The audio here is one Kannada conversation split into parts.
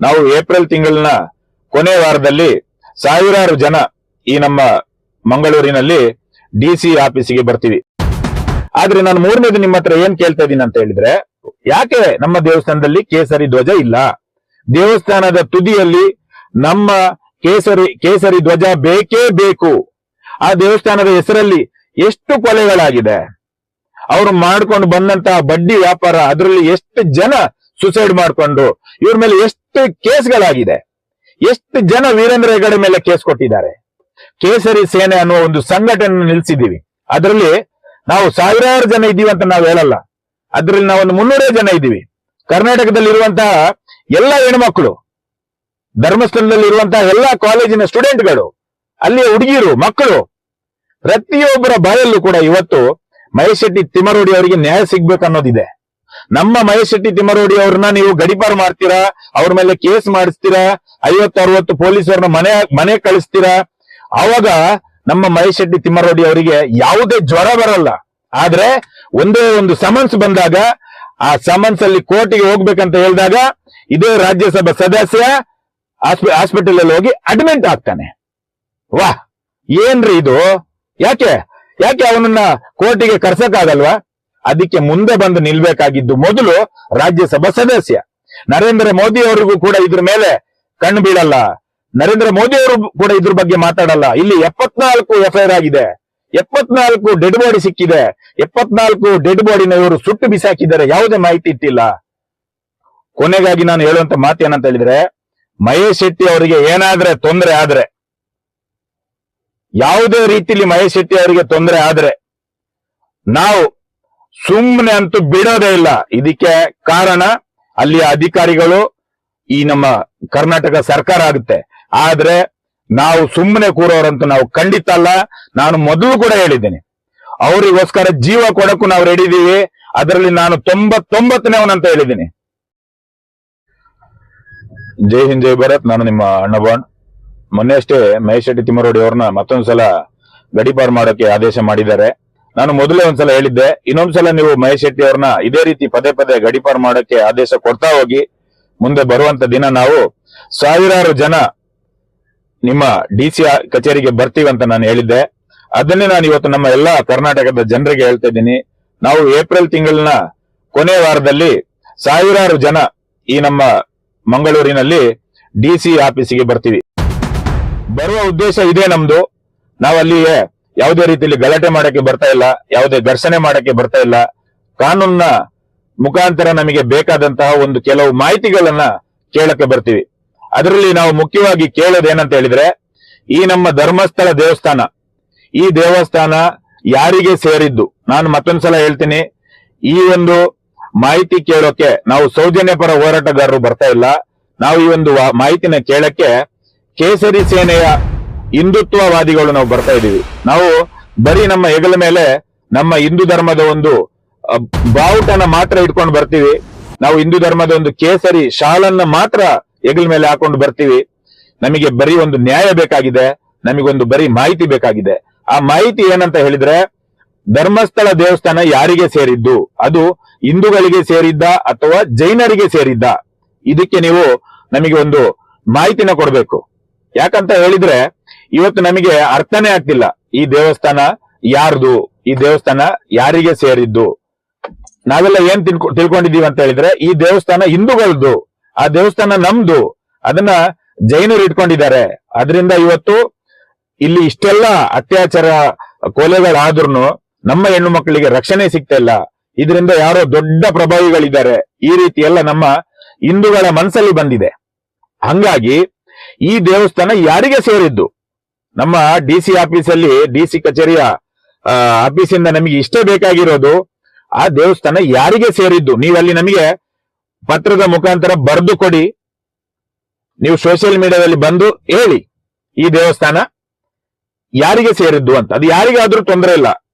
ನಾವು ಏಪ್ರಿಲ್ ತಿಂಗಳಿನ ಕೊನೆ ವಾರದಲ್ಲಿ ಸಾವಿರಾರು ಜನ ಈ ನಮ್ಮ ಮಂಗಳೂರಿನಲ್ಲಿ ಡಿಸಿ ಆಫೀಸಿಗೆ ಬರ್ತೀವಿ. ಆದ್ರೆ ನಾನು ಮೂರನೇದು ನಿಮ್ಮ ಹತ್ರ ಏನ್ ಕೇಳ್ತಾ ಇದ್ದೀನಿ ಅಂತ ಹೇಳಿದ್ರೆ, ಯಾಕೆ ನಮ್ಮ ದೇವಸ್ಥಾನದಲ್ಲಿ ಕೇಸರಿ ಧ್ವಜ ಇಲ್ಲ? ದೇವಸ್ಥಾನದ ತುದಿಯಲ್ಲಿ ನಮ್ಮ ಕೇಸರಿ ಧ್ವಜ ಬೇಕೇ ಬೇಕು. ಆ ದೇವಸ್ಥಾನದ ಹೆಸರಲ್ಲಿ ಎಷ್ಟು ಕೊಲೆಗಳಾಗಿದೆ, ಅವರು ಮಾಡ್ಕೊಂಡು ಬಂದಂತಹ ಬಡ್ಡಿ ವ್ಯಾಪಾರ, ಅದರಲ್ಲಿ ಎಷ್ಟು ಜನ ಸುಸೈಡ್ ಮಾಡ್ಕೊಂಡು, ಇವ್ರ ಮೇಲೆ ಎಷ್ಟು ಕೇಸ್ಗಳಾಗಿದೆ, ಎಷ್ಟು ಜನ ವೀರೇಂದ್ರ ಹೆಗಡೆ ಮೇಲೆ ಕೇಸ್ ಕೊಟ್ಟಿದ್ದಾರೆ. ಕೇಸರಿ ಸೇನೆ ಅನ್ನುವ ಒಂದು ಸಂಘಟನೆ ನಿಲ್ಲಿಸಿದ್ದೀವಿ. ಅದರಲ್ಲಿ ನಾವು ಸಾವಿರಾರು ಜನ ಇದ್ದೀವಿ ಅಂತ ನಾವು ಹೇಳಲ್ಲ, ಅದರಲ್ಲಿ ನಾವೊಂದು 300 ಜನ ಇದ್ದೀವಿ. ಕರ್ನಾಟಕದಲ್ಲಿ ಇರುವಂತಹ ಎಲ್ಲ ಹೆಣ್ಮಕ್ಳು, ಧರ್ಮಸ್ಥಳದಲ್ಲಿ ಇರುವಂತಹ ಎಲ್ಲಾ ಕಾಲೇಜಿನ ಸ್ಟೂಡೆಂಟ್ಗಳು, ಅಲ್ಲಿಯ ಹುಡುಗಿಯರು, ಮಕ್ಕಳು, ಪ್ರತಿಯೊಬ್ಬರ ಬಾಯಲ್ಲೂ ಕೂಡ ಇವತ್ತು ಮಹೇಶ್ ಶೆಟ್ಟಿ ತಿಮ್ಮರೋಡಿ ಅವರಿಗೆ ನ್ಯಾಯ ಸಿಗ್ಬೇಕು ಅನ್ನೋದಿದೆ. ನಮ್ಮ ಮಹೇಶ್ ಶೆಟ್ಟಿ ತಿಮ್ಮರೋಡಿ ಅವ್ರನ್ನ ನೀವು ಗಡಿಪಾರು ಮಾಡ್ತೀರಾ, ಅವ್ರ ಮೇಲೆ ಕೇಸ್ ಮಾಡಿಸ್ತೀರಾ, 50-60 ಪೊಲೀಸರನ್ನ ಮನೆ ಕಳಿಸ್ತೀರಾ. ಆವಾಗ ನಮ್ಮ ಮಹೇಶ್ ಶೆಟ್ಟಿ ತಿಮ್ಮರೋಡಿ ಅವರಿಗೆ ಯಾವುದೇ ಜ್ವರ ಬರಲ್ಲ. ಆದ್ರೆ ಒಂದೇ ಒಂದು ಸಮನ್ಸ್ ಬಂದಾಗ, ಆ ಸಮನ್ಸ್ ಅಲ್ಲಿ ಕೋರ್ಟಿಗೆ ಹೋಗ್ಬೇಕಂತ ಹೇಳಿದಾಗ ಇದೇ ರಾಜ್ಯಸಭಾ ಸದಸ್ಯ ಹಾಸ್ಪಿಟಲ್ ಅಲ್ಲಿ ಹೋಗಿ ಅಡ್ಮಿಟ್ ಆಗ್ತಾನೆ. ವಾಹ್, ಏನ್ರಿ ಇದು? ಯಾಕೆ ಅವನನ್ನ ಕೋರ್ಟಿಗೆ ಕರ್ಸಕ್ಕಾಗಲ್ವಾ? ಅದಕ್ಕೆ ಮುಂದೆ ಬಂದು ನಿಲ್ಬೇಕಾಗಿದ್ದು ಮೊದಲು ರಾಜ್ಯಸಭಾ ಸದಸ್ಯ ನರೇಂದ್ರ ಮೋದಿ ಅವರಿಗೂ ಕೂಡ ಇದ್ರ ಮೇಲೆ ಕಣ್ಣು ಬೀಳಲ್ಲ. ನರೇಂದ್ರ ಮೋದಿ ಅವರು ಕೂಡ ಇದ್ರ ಬಗ್ಗೆ ಮಾತಾಡಲ್ಲ. ಇಲ್ಲಿ 74 FIR ಆಗಿದೆ, 74 ಡೆಡ್ ಬಾಡಿ ಸಿಕ್ಕಿದೆ, 74 ಡೆಡ್ ಬಾಡಿನ ಇವರು ಸುಟ್ಟು ಬಿಸಾಕಿದ್ದಾರೆ, ಯಾವುದೇ ಮಾಹಿತಿ ಇಟ್ಟಿಲ್ಲ. ಕೊನೆಗಾಗಿ ನಾನು ಹೇಳುವಂತ ಮಾತು ಏನಂತ ಹೇಳಿದ್ರೆ, ಮಹೇಶ್ ಶೆಟ್ಟಿ ಅವರಿಗೆ ಏನಾದ್ರೆ ತೊಂದರೆ ಆದ್ರೆ, ಯಾವುದೇ ರೀತಿಯಲ್ಲಿ ಮಹೇಶ್ ಶೆಟ್ಟಿ ಅವರಿಗೆ ತೊಂದರೆ ಆದ್ರೆ ನಾವು ಸುಮ್ಮನೆ ಅಂತೂ ಬಿಡೋದೇ ಇಲ್ಲ. ಇದಕ್ಕೆ ಕಾರಣ ಅಲ್ಲಿಯ ಅಧಿಕಾರಿಗಳು, ಈ ನಮ್ಮ ಕರ್ನಾಟಕ ಸರ್ಕಾರ ಆಗುತ್ತೆ. ಆದ್ರೆ ನಾವು ಸುಮ್ಮನೆ ಕೂರೋರಂತೂ ನಾವು ಖಂಡಿತ ಅಲ್ಲ. ನಾನು ಮೊದಲು ಕೂಡ ಹೇಳಿದ್ದೇನೆ, ಅವರಿಗೋಸ್ಕರ ಜೀವ ಕೊಡಕ್ಕೂ ನಾವು ರೆಡಿ ಇದೀವಿ. ಅದರಲ್ಲಿ ನಾನು 99ನೇವನಂತ ಹೇಳಿದ್ದೀನಿ. ಜೈ ಹಿಂದ್, ಜೈ ಭಾರತ್. ನಾನು ನಿಮ್ಮ ಅಣ್ಣ ಬಾಂಡ್. ಮೊನ್ನೆ ಅಷ್ಟೇ ಮಹೇಶ್ ಶೆಟ್ಟಿ ತಿಮ್ಮರೋಡಿ ಅವ್ರನ್ನ ಮತ್ತೊಂದ್ಸಲ ಗಡೀಪಾರು ಮಾಡೋಕೆ ಆದೇಶ ಮಾಡಿದ್ದಾರೆ. ನಾನು ಮೊದಲೇ ಒಂದ್ಸಲ ಹೇಳಿದ್ದೆ, ಇನ್ನೊಂದ್ಸಲ ನೀವು ಮಹೇಶ್ ಶೆಟ್ಟಿ ಅವ್ರನ್ನ ಇದೇ ರೀತಿ ಪದೇ ಗಡೀಪಾರು ಮಾಡೋಕೆ ಆದೇಶ ಕೊಡ್ತಾ ಹೋಗಿ. ಮುಂದೆ ಬರುವಂತ ದಿನ ನಾವು ಸಾವಿರಾರು ಜನ ನಿಮ್ಮ ಡಿಸಿ ಕಚೇರಿಗೆ ಬರ್ತೀವಿ ಅಂತ ನಾನು ಹೇಳಿದ್ದೆ. ಅದನ್ನೇ ನಾನು ಇವತ್ತು ನಮ್ಮ ಎಲ್ಲಾ ಕರ್ನಾಟಕದ ಜನರಿಗೆ ಹೇಳ್ತಾ ಇದ್ದೀನಿ. ನಾವು ಏಪ್ರಿಲ್ ತಿಂಗಳಿನ ಕೊನೆ ವಾರದಲ್ಲಿ ಸಾವಿರಾರು ಜನ ಈ ನಮ್ಮ ಮಂಗಳೂರಿನಲ್ಲಿ ಡಿಸಿ ಆಫೀಸಿಗೆ ಬರ್ತೀವಿ. ಬರುವ ಉದ್ದೇಶ ಇದೇ ನಮ್ದು. ನಾವಲ್ಲಿಯೇ ಯಾವುದೇ ರೀತಿಯಲ್ಲಿ ಗಲಾಟೆ ಮಾಡಕ್ಕೆ ಬರ್ತಾ ಇಲ್ಲ, ಯಾವುದೇ ಘರ್ಷಣೆ ಮಾಡಕ್ಕೆ ಬರ್ತಾ ಇಲ್ಲ. ಕಾನೂನಿನ ಮುಖಾಂತರ ನಮಗೆ ಬೇಕಾದಂತಹ ಒಂದು ಕೆಲವು ಮಾಹಿತಿಗಳನ್ನ ಕೇಳಕ್ಕೆ ಬರ್ತೀವಿ. ಅದರಲ್ಲಿ ನಾವು ಮುಖ್ಯವಾಗಿ ಕೇಳೋದೇನಂತ ಹೇಳಿದ್ರೆ, ಈ ನಮ್ಮ ಧರ್ಮಸ್ಥಳ ದೇವಸ್ಥಾನ, ಈ ದೇವಸ್ಥಾನ ಯಾರಿಗೆ ಸೇರಿದ್ದು? ನಾನು ಮತ್ತೊಂದ್ಸಲ ಹೇಳ್ತೀನಿ, ಈ ಒಂದು ಮಾಹಿತಿ ಕೇಳೋಕೆ ನಾವು ಸೌಜನ್ಯ ಪರ ಹೋರಾಟಗಾರರು ಬರ್ತಾ ಇಲ್ಲ. ನಾವು ಈ ಒಂದು ಮಾಹಿತಿನ ಕೇಳಕ್ಕೆ ಕೇಸರಿ ಸೇನೆಯ ಹಿಂದುತ್ವವಾದಿಗಳು ನಾವು ಬರ್ತಾ ಇದೀವಿ. ನಾವು ಬರೀ ನಮ್ಮ ಹೆಗಲ ಮೇಲೆ ನಮ್ಮ ಹಿಂದೂ ಧರ್ಮದ ಒಂದು ಬಾವುಟನ ಮಾತ್ರ ಇಟ್ಕೊಂಡು ಬರ್ತೀವಿ. ನಾವು ಹಿಂದೂ ಧರ್ಮದ ಒಂದು ಕೇಸರಿ ಶಾಲನ್ನ ಮಾತ್ರ ಹೆಗಲ ಮೇಲೆ ಹಾಕೊಂಡು ಬರ್ತೀವಿ. ನಮಗೆ ಬರೀ ಒಂದು ನ್ಯಾಯ ಬೇಕಾಗಿದೆ, ನಮಗೊಂದು ಬರೀ ಮಾಹಿತಿ ಬೇಕಾಗಿದೆ. ಆ ಮಾಹಿತಿ ಏನಂತ ಹೇಳಿದ್ರೆ, ಧರ್ಮಸ್ಥಳ ದೇವಸ್ಥಾನ ಯಾರಿಗೆ ಸೇರಿದ್ದು? ಅದು ಹಿಂದೂಗಳಿಗೆ ಸೇರಿದ್ದ ಅಥವಾ ಜೈನರಿಗೆ ಸೇರಿದ್ದ? ಇದಕ್ಕೆ ನೀವು ನಮಗೆ ಒಂದು ಮಾಹಿತಿನ ಕೊಡ್ಬೇಕು. ಯಾಕಂತ ಹೇಳಿದ್ರೆ ಇವತ್ತು ನಮಗೆ ಅರ್ಥನೇ ಆಗ್ತಿಲ್ಲ, ಈ ದೇವಸ್ಥಾನ ಯಾರ್ದು, ಈ ದೇವಸ್ಥಾನ ಯಾರಿಗೆ ಸೇರಿದ್ದು? ನಾವೆಲ್ಲ ಏನ್ ತಿಳ್ಕೊಂಡಿದೀವಿ ಅಂತ ಹೇಳಿದ್ರೆ, ಈ ದೇವಸ್ಥಾನ ಹಿಂದೂಗಳದ್ದು, ಆ ದೇವಸ್ಥಾನ ನಮ್ದು, ಅದನ್ನ ಜೈನರು ಇಟ್ಕೊಂಡಿದ್ದಾರೆ. ಅದರಿಂದ ಇವತ್ತು ಇಲ್ಲಿ ಇಷ್ಟೆಲ್ಲ ಅತ್ಯಾಚಾರ ಕೊಲೆಗಳಾದ್ರೂ ನಮ್ಮ ಹೆಣ್ಣು ಮಕ್ಕಳಿಗೆ ರಕ್ಷಣೆ ಸಿಗ್ತಾ ಇಲ್ಲ. ಇದರಿಂದ ಯಾರೋ ದೊಡ್ಡ ಪ್ರಭಾವಿಗಳಿದ್ದಾರೆ, ಈ ರೀತಿ ಎಲ್ಲ ನಮ್ಮ ಹಿಂದೂಗಳ ಮನಸ್ಸಲ್ಲಿ ಬಂದಿದೆ. ಹಂಗಾಗಿ ಈ ದೇವಸ್ಥಾನ ಯಾರಿಗೆ ಸೇರಿದ್ದು? ನಮ್ಮ ಡಿಸಿ ಆಫೀಸಲ್ಲಿ, ಡಿಸಿ ಕಚೇರಿಯ ಆಫೀಸಿಂದ ನಮಗೆ ಇಷ್ಟೇ ಬೇಕಾಗಿರೋದು, ಆ ದೇವಸ್ಥಾನ ಯಾರಿಗೆ ಸೇರಿದ್ದು? ನೀವಲ್ಲಿ ನಮಗೆ ಪತ್ರದ ಮುಖಾಂತರ ಬರೆದು ಕೊಡಿ. ನೀವು ಸೋಷಿಯಲ್ ಮೀಡಿಯಾದಲ್ಲಿ ಬಂದು ಹೇಳಿ, ಈ ದೇವಸ್ಥಾನ ಯಾರಿಗೆ ಸೇರಿದ್ದು ಅಂತ. ಅದು ಯಾರಿಗಾದ್ರೂ ತೊಂದರೆ ಇಲ್ಲ.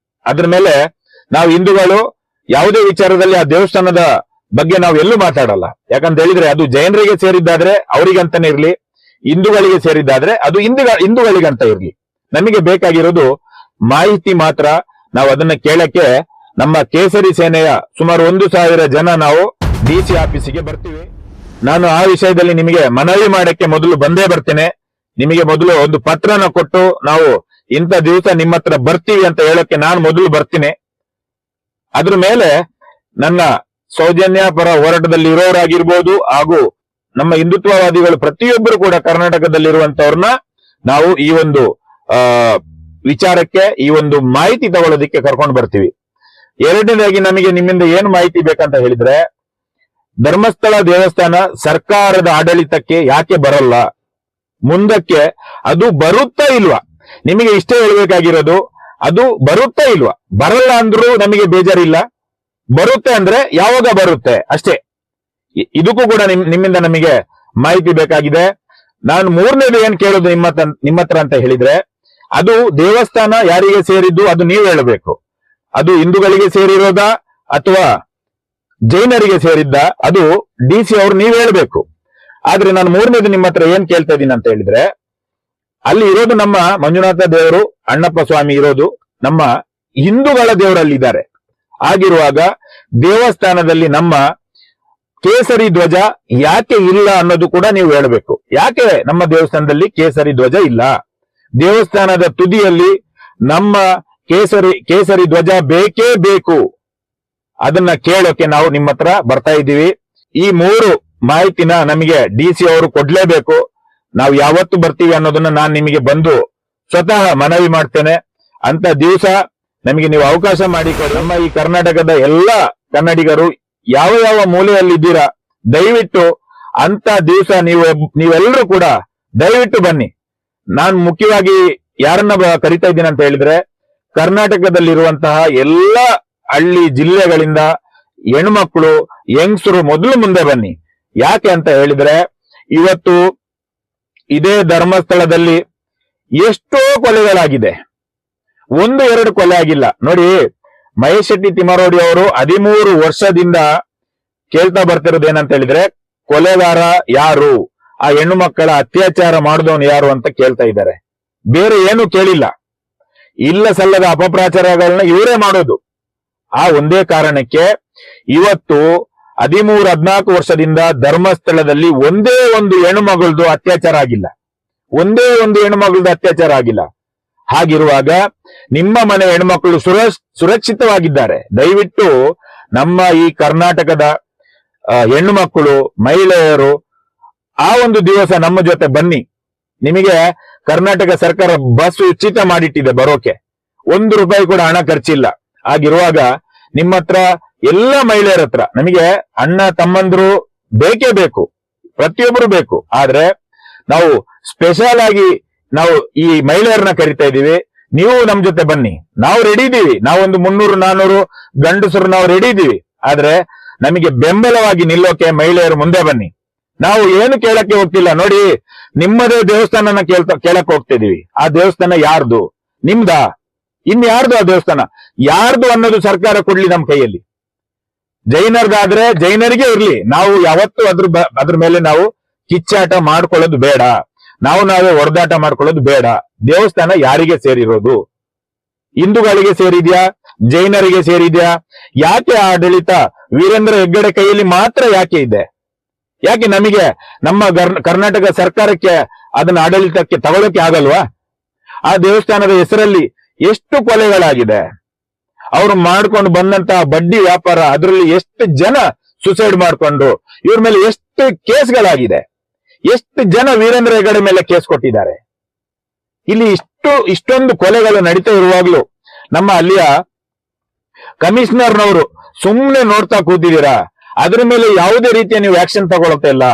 ಅದ್ರ ಮೇಲೆ ನಾವು ಹಿಂದೂಗಳು ಯಾವುದೇ ವಿಚಾರದಲ್ಲಿ ಆ ದೇವಸ್ಥಾನದ ಬಗ್ಗೆ ನಾವು ಎಲ್ಲೂ ಮಾತಾಡಲ್ಲ. ಯಾಕಂತ ಹೇಳಿದ್ರೆ, ಅದು ಜೈನರಿಗೆ ಸೇರಿದ್ದಾದ್ರೆ ಅವರಿಗಂತಾನೆ ಇರ್ಲಿ, ಹಿಂದೂಗಳಿಗೆ ಸೇರಿದ್ದಾದ್ರೆ ಅದು ಹಿಂದೂಗಳಿಗಂತ ಇರ್ಲಿ. ನಮಗೆ ಬೇಕಾಗಿರೋದು ಮಾಹಿತಿ ಮಾತ್ರ. ನಾವು ಅದನ್ನ ಕೇಳಕ್ಕೆ ನಮ್ಮ ಕೇಸರಿ ಸೇನೆಯ ಸುಮಾರು 1000 ಜನ ನಾವು ಡಿಸಿ ಆಫೀಸಿಗೆ ಬರ್ತೀವಿ. ನಾನು ಆ ವಿಷಯದಲ್ಲಿ ನಿಮಗೆ ಮನವಿ ಮಾಡಕ್ಕೆ ಮೊದಲು ಬಂದೇ ಬರ್ತೇನೆ. ನಿಮಗೆ ಮೊದಲು ಒಂದು ಪತ್ರನ ಕೊಟ್ಟು ನಾವು ಇಂಥ ದಿವಸ ನಿಮ್ಮ ಹತ್ರ ಬರ್ತೀವಿ ಅಂತ ಹೇಳಕ್ಕೆ ನಾನು ಮೊದಲು ಬರ್ತೀನಿ. ಅದ್ರ ಮೇಲೆ ನನ್ನ ಸೌಜನ್ಯ ಪರ ಹೋರಾಟದಲ್ಲಿ ಇರೋರಾಗಿರ್ಬೋದು ಹಾಗೂ ನಮ್ಮ ಹಿಂದುತ್ವವಾದಿಗಳು ಪ್ರತಿಯೊಬ್ಬರು ಕೂಡ ಕರ್ನಾಟಕದಲ್ಲಿರುವಂತವ್ರನ್ನ ನಾವು ಈ ಒಂದು ವಿಚಾರಕ್ಕೆ ಈ ಒಂದು ಮಾಹಿತಿ ತಗೊಳ್ಳೋದಿಕ್ಕೆ ಕರ್ಕೊಂಡು ಬರ್ತೀವಿ. ಎರಡನೇದಾಗಿ ನಮಗೆ ನಿಮ್ಮಿಂದ ಏನು ಮಾಹಿತಿ ಬೇಕಂತ ಹೇಳಿದ್ರೆ, ಧರ್ಮಸ್ಥಳ ದೇವಸ್ಥಾನ ಸರ್ಕಾರದ ಆಡಳಿತಕ್ಕೆ ಯಾಕೆ ಬರಲ್ಲ, ಮುಂದಕ್ಕೆ ಅದು ಬರುತ್ತಾ ಇಲ್ವಾ? ನಿಮಗೆ ಇಷ್ಟೇ ಹೇಳ್ಬೇಕಾಗಿರೋದು, ಅದು ಬರುತ್ತಾ ಇಲ್ವಾ? ಬರಲ್ಲ ಅಂದ್ರೂ ನಮಗೆ ಬೇಜಾರಿಲ್ಲ, ಬರುತ್ತೆ ಅಂದ್ರೆ ಯಾವಾಗ ಬರುತ್ತೆ ಅಷ್ಟೇ. ಇದಕ್ಕೂ ಕೂಡ ನಿಮ್ಮಿಂದ ನಮಗೆ ಮಾಹಿತಿ ಬೇಕಾಗಿದೆ. ನಾನು ಮೂರನೇದು ಏನ್ ಕೇಳೋದು ನಿಮ್ಮ ಹತ್ರ ಅಂತ ಹೇಳಿದ್ರೆ, ಅದು ದೇವಸ್ಥಾನ ಯಾರಿಗೆ ಸೇರಿದ್ದು ಅದು ನೀವು ಹೇಳಬೇಕು. ಅದು ಹಿಂದೂಗಳಿಗೆ ಸೇರಿರೋದಾ ಅಥವಾ ಜೈನರಿಗೆ ಸೇರಿದ್ದ, ಅದು DC ಅವರು ನೀವು ಹೇಳ್ಬೇಕು. ಆದ್ರೆ ನಾನು ಮೂರನೇದು ನಿಮ್ಮ ಹತ್ರ ಏನ್ ಕೇಳ್ತಾ ಇದ್ದೀನಿ ಅಂತ ಹೇಳಿದ್ರೆ, ಅಲ್ಲಿ ಇರೋದು ನಮ್ಮ ಮಂಜುನಾಥ ದೇವರು, ಅಣ್ಣಪ್ಪ ಸ್ವಾಮಿ ಇರೋದು ನಮ್ಮ ಹಿಂದೂಗಳ ದೇವರಲ್ಲಿದ್ದಾರೆ. ಆಗಿರುವಾಗ ದೇವಸ್ಥಾನದಲ್ಲಿ ನಮ್ಮ ಕೇಸರಿ ಧ್ವಜ ಯಾಕೆ ಇಲ್ಲ ಅನ್ನೋದು ಕೂಡ ನೀವು ಹೇಳಬೇಕು. ಯಾಕೆ ನಮ್ಮ ದೇವಸ್ಥಾನದಲ್ಲಿ ಕೇಸರಿ ಧ್ವಜ ಇಲ್ಲ? ದೇವಸ್ಥಾನದ ತುದಿಯಲ್ಲಿ ನಮ್ಮ ಕೇಸರಿ ಧ್ವಜ ಬೇಕೇ ಬೇಕು. ಅದನ್ನ ಕೇಳೋಕೆ ನಾವು ನಿಮ್ಮ ಹತ್ರ ಬರ್ತಾ ಇದ್ದೀವಿ. ಈ ಮೂರು ಮಾಹಿತಿನ ನಮಗೆ DC ಅವರು ಕೊಡ್ಲೇಬೇಕು. ನಾವು ಯಾವತ್ತು ಬರ್ತೀವಿ ಅನ್ನೋದನ್ನ ನಾನು ನಿಮಗೆ ಬಂದು ಸ್ವತಃ ಮನವಿ ಮಾಡ್ತೇನೆ. ಅಂತ ದಿವಸ ನಮಗೆ ನೀವು ಅವಕಾಶ ಮಾಡಿಕೊಡಿ. ನಮ್ಮ ಈ ಕರ್ನಾಟಕದ ಎಲ್ಲ ಕನ್ನಡಿಗರು ಯಾವ ಯಾವ ಮೂಲೆಯಲ್ಲಿದ್ದೀರಾ, ದಯವಿಟ್ಟು ಅಂತ ದಿವಸ ನೀವೆಲ್ಲರೂ ಕೂಡ ದಯವಿಟ್ಟು ಬನ್ನಿ. ನಾನು ಮುಖ್ಯವಾಗಿ ಯಾರನ್ನ ಕರಿತಾ ಇದ್ದೀನಿ ಅಂತ ಹೇಳಿದ್ರೆ, ಕರ್ನಾಟಕದಲ್ಲಿರುವಂತಹ ಎಲ್ಲ ಹಳ್ಳಿ ಜಿಲ್ಲೆಗಳಿಂದ ಹೆಣ್ಮಕ್ಳು ಯಂಗ್ಸರು ಮೊದಲು ಮುಂದೆ ಬನ್ನಿ. ಯಾಕೆ ಅಂತ ಹೇಳಿದ್ರೆ, ಇವತ್ತು ಇದೇ ಧರ್ಮಸ್ಥಳದಲ್ಲಿ ಎಷ್ಟೋ ಕೊಲೆಗಳಾಗಿದೆ, 1-2 ಕೊಲೆ ಆಗಿಲ್ಲ. ನೋಡಿ, ಮಹೇಶ್ ಶೆಟ್ಟಿ ತಿಮ್ಮರೋಡಿ ಅವರು 13 ವರ್ಷದಿಂದ ಕೇಳ್ತಾ ಬರ್ತಿರೋದು ಏನಂತ ಹೇಳಿದ್ರೆ, ಕೊಲೆಗಾರ ಯಾರು, ಆ ಹೆಣ್ಣು ಮಕ್ಕಳ ಅತ್ಯಾಚಾರ ಮಾಡಿದವನು ಯಾರು ಅಂತ ಕೇಳ್ತಾ ಇದ್ದಾರೆ. ಬೇರೆ ಏನು ಕೇಳಿಲ್ಲ. ಇಲ್ಲ ಸಲ್ಲದ ಅಪಪ್ರಚಾರಗಳನ್ನ ಇವರೇ ಮಾಡೋದು. ಆ ಒಂದೇ ಕಾರಣಕ್ಕೆ ಇವತ್ತು 13-14 ವರ್ಷದಿಂದ ಧರ್ಮಸ್ಥಳದಲ್ಲಿ ಒಂದೇ ಒಂದು ಹೆಣ್ಣು ಮಗಳದು ಅತ್ಯಾಚಾರ ಆಗಿಲ್ಲ. ಒಂದೇ ಒಂದು ಹೆಣ್ಣು ಮಗಳದು ಅತ್ಯಾಚಾರ ಆಗಿಲ್ಲ. ಹಾಗಿರುವಾಗ ನಿಮ್ಮ ಮನೆ ಹೆಣ್ಮಕ್ಳು ಸುರಕ್ಷಿತವಾಗಿದ್ದಾರೆ. ದಯವಿಟ್ಟು ನಮ್ಮ ಈ ಕರ್ನಾಟಕದ ಹೆಣ್ಣು ಮಕ್ಕಳು, ಮಹಿಳೆಯರು ಆ ಒಂದು ದಿವಸ ನಮ್ಮ ಜೊತೆ ಬನ್ನಿ. ನಿಮಗೆ ಕರ್ನಾಟಕ ಸರ್ಕಾರ ಬಸ್ ಉಚಿತ ಮಾಡಿಟ್ಟಿದೆ, ಬರೋಕೆ 1 ರೂಪಾಯಿ ಕೂಡ ಹಣ ಖರ್ಚಿಲ್ಲ. ಆಗಿರುವಾಗ ನಿಮ್ಮ ಹತ್ರ ಎಲ್ಲ ಮಹಿಳೆಯರ ಹತ್ರ ನಮಗೆ ಅಣ್ಣ ತಮ್ಮಂದ್ರು ಬೇಕೇ ಬೇಕು, ಪ್ರತಿಯೊಬ್ಬರು ಬೇಕು. ಆದ್ರೆ ನಾವು ಸ್ಪೆಷಲ್ ಆಗಿ ನಾವು ಈ ಮಹಿಳೆಯರನ್ನ ಕರಿತಾ ಇದೀವಿ. ನೀವು ನಮ್ ಜೊತೆ ಬನ್ನಿ, ನಾವು ರೆಡಿ ಇದೀವಿ. ನಾವೊಂದು 300-400 ಗಂಡಸರು ನಾವು ರೆಡಿ ಇದೀವಿ. ಆದ್ರೆ ನಮಗೆ ಬೆಂಬಲವಾಗಿ ನಿಲ್ಲೋಕೆ ಮಹಿಳೆಯರು ಮುಂದೆ ಬನ್ನಿ. ನಾವು ಏನು ಕೇಳಕ್ಕೆ ಹೋಗ್ತಿಲ್ಲ. ನೋಡಿ, ನಿಮ್ಮದೇ ದೇವಸ್ಥಾನನ ಕೇಳಕ್ ಹೋಗ್ತಿದೀವಿ. ಆ ದೇವಸ್ಥಾನ ಯಾರ್ದು? ನಿಮ್ದಾ? ಇನ್ಯಾರ್ದು ಆ ದೇವಸ್ಥಾನ? ಯಾರ್ದು ಅನ್ನೋದು ಸರ್ಕಾರ ಕೊಡ್ಲಿ ನಮ್ಮ ಕೈಯಲ್ಲಿ. ಜೈನರ್ಗಾದ್ರೆ ಜೈನರಿಗೆ ಇರ್ಲಿ. ನಾವು ಯಾವತ್ತು ಅದ್ರ ಮೇಲೆ ನಾವು ಕಿಚ್ಚಾಟ ಮಾಡ್ಕೊಳ್ಳೋದು ಬೇಡ, ನಾವೇ ಹೊಡೆದಾಟ ಮಾಡ್ಕೊಳ್ಳೋದು ಬೇಡ. ದೇವಸ್ಥಾನ ಯಾರಿಗೆ ಸೇರಿರೋದು? ಹಿಂದೂಗಳಿಗೆ ಸೇರಿದ್ಯಾ, ಜೈನರಿಗೆ ಸೇರಿದ್ಯಾ? ಯಾಕೆ ಆಡಳಿತ ವೀರೇಂದ್ರ ಹೆಗ್ಗಡೆ ಕೈಯಲ್ಲಿ ಮಾತ್ರ ಯಾಕೆ ಇದೆ? ಯಾಕೆ ನಮಗೆ ನಮ್ಮ ಕರ್ನಾಟಕ ಸರ್ಕಾರಕ್ಕೆ ಅದನ್ನ ಆಡಳಿತಕ್ಕೆ ತಗೊಳ್ಳೋಕೆ ಆಗಲ್ವಾ? ಆ ದೇವಸ್ಥಾನದ ಹೆಸರಲ್ಲಿ ಎಷ್ಟು ಕೊಲೆಗಳಾಗಿದೆ, ಅವರು ಮಾಡ್ಕೊಂಡು ಬಂದಂತಹ ಬಡ್ಡಿ ವ್ಯಾಪಾರ, ಅದರಲ್ಲಿ ಎಷ್ಟು ಜನ ಸುಸೈಡ್ ಮಾಡ್ಕೊಂಡು, ಇವ್ರ ಮೇಲೆ ಎಷ್ಟು ಕೇಸ್ಗಳಾಗಿದೆ, ಎಷ್ಟು ಜನ ವೀರೇಂದ್ರ ಹೆಗಡೆ ಮೇಲೆ ಕೇಸ್ ಕೊಟ್ಟಿದ್ದಾರೆ. ಇಲ್ಲಿ ಇಷ್ಟೊಂದು ಕೊಲೆಗಳು ನಡೀತಾ ಇರುವಾಗ್ಲೂ ನಮ್ಮ ಅಲ್ಲಿಯ ಕಮಿಷನರ್ನವರು ಸುಮ್ಮನೆ ನೋಡ್ತಾ ಕೂತಿದ್ದೀರಾ. ಅದ್ರ ಮೇಲೆ ಯಾವುದೇ ರೀತಿಯ ನೀವು ಆಕ್ಷನ್ ತಗೊಳ್ತಾ ಇಲ್ಲ.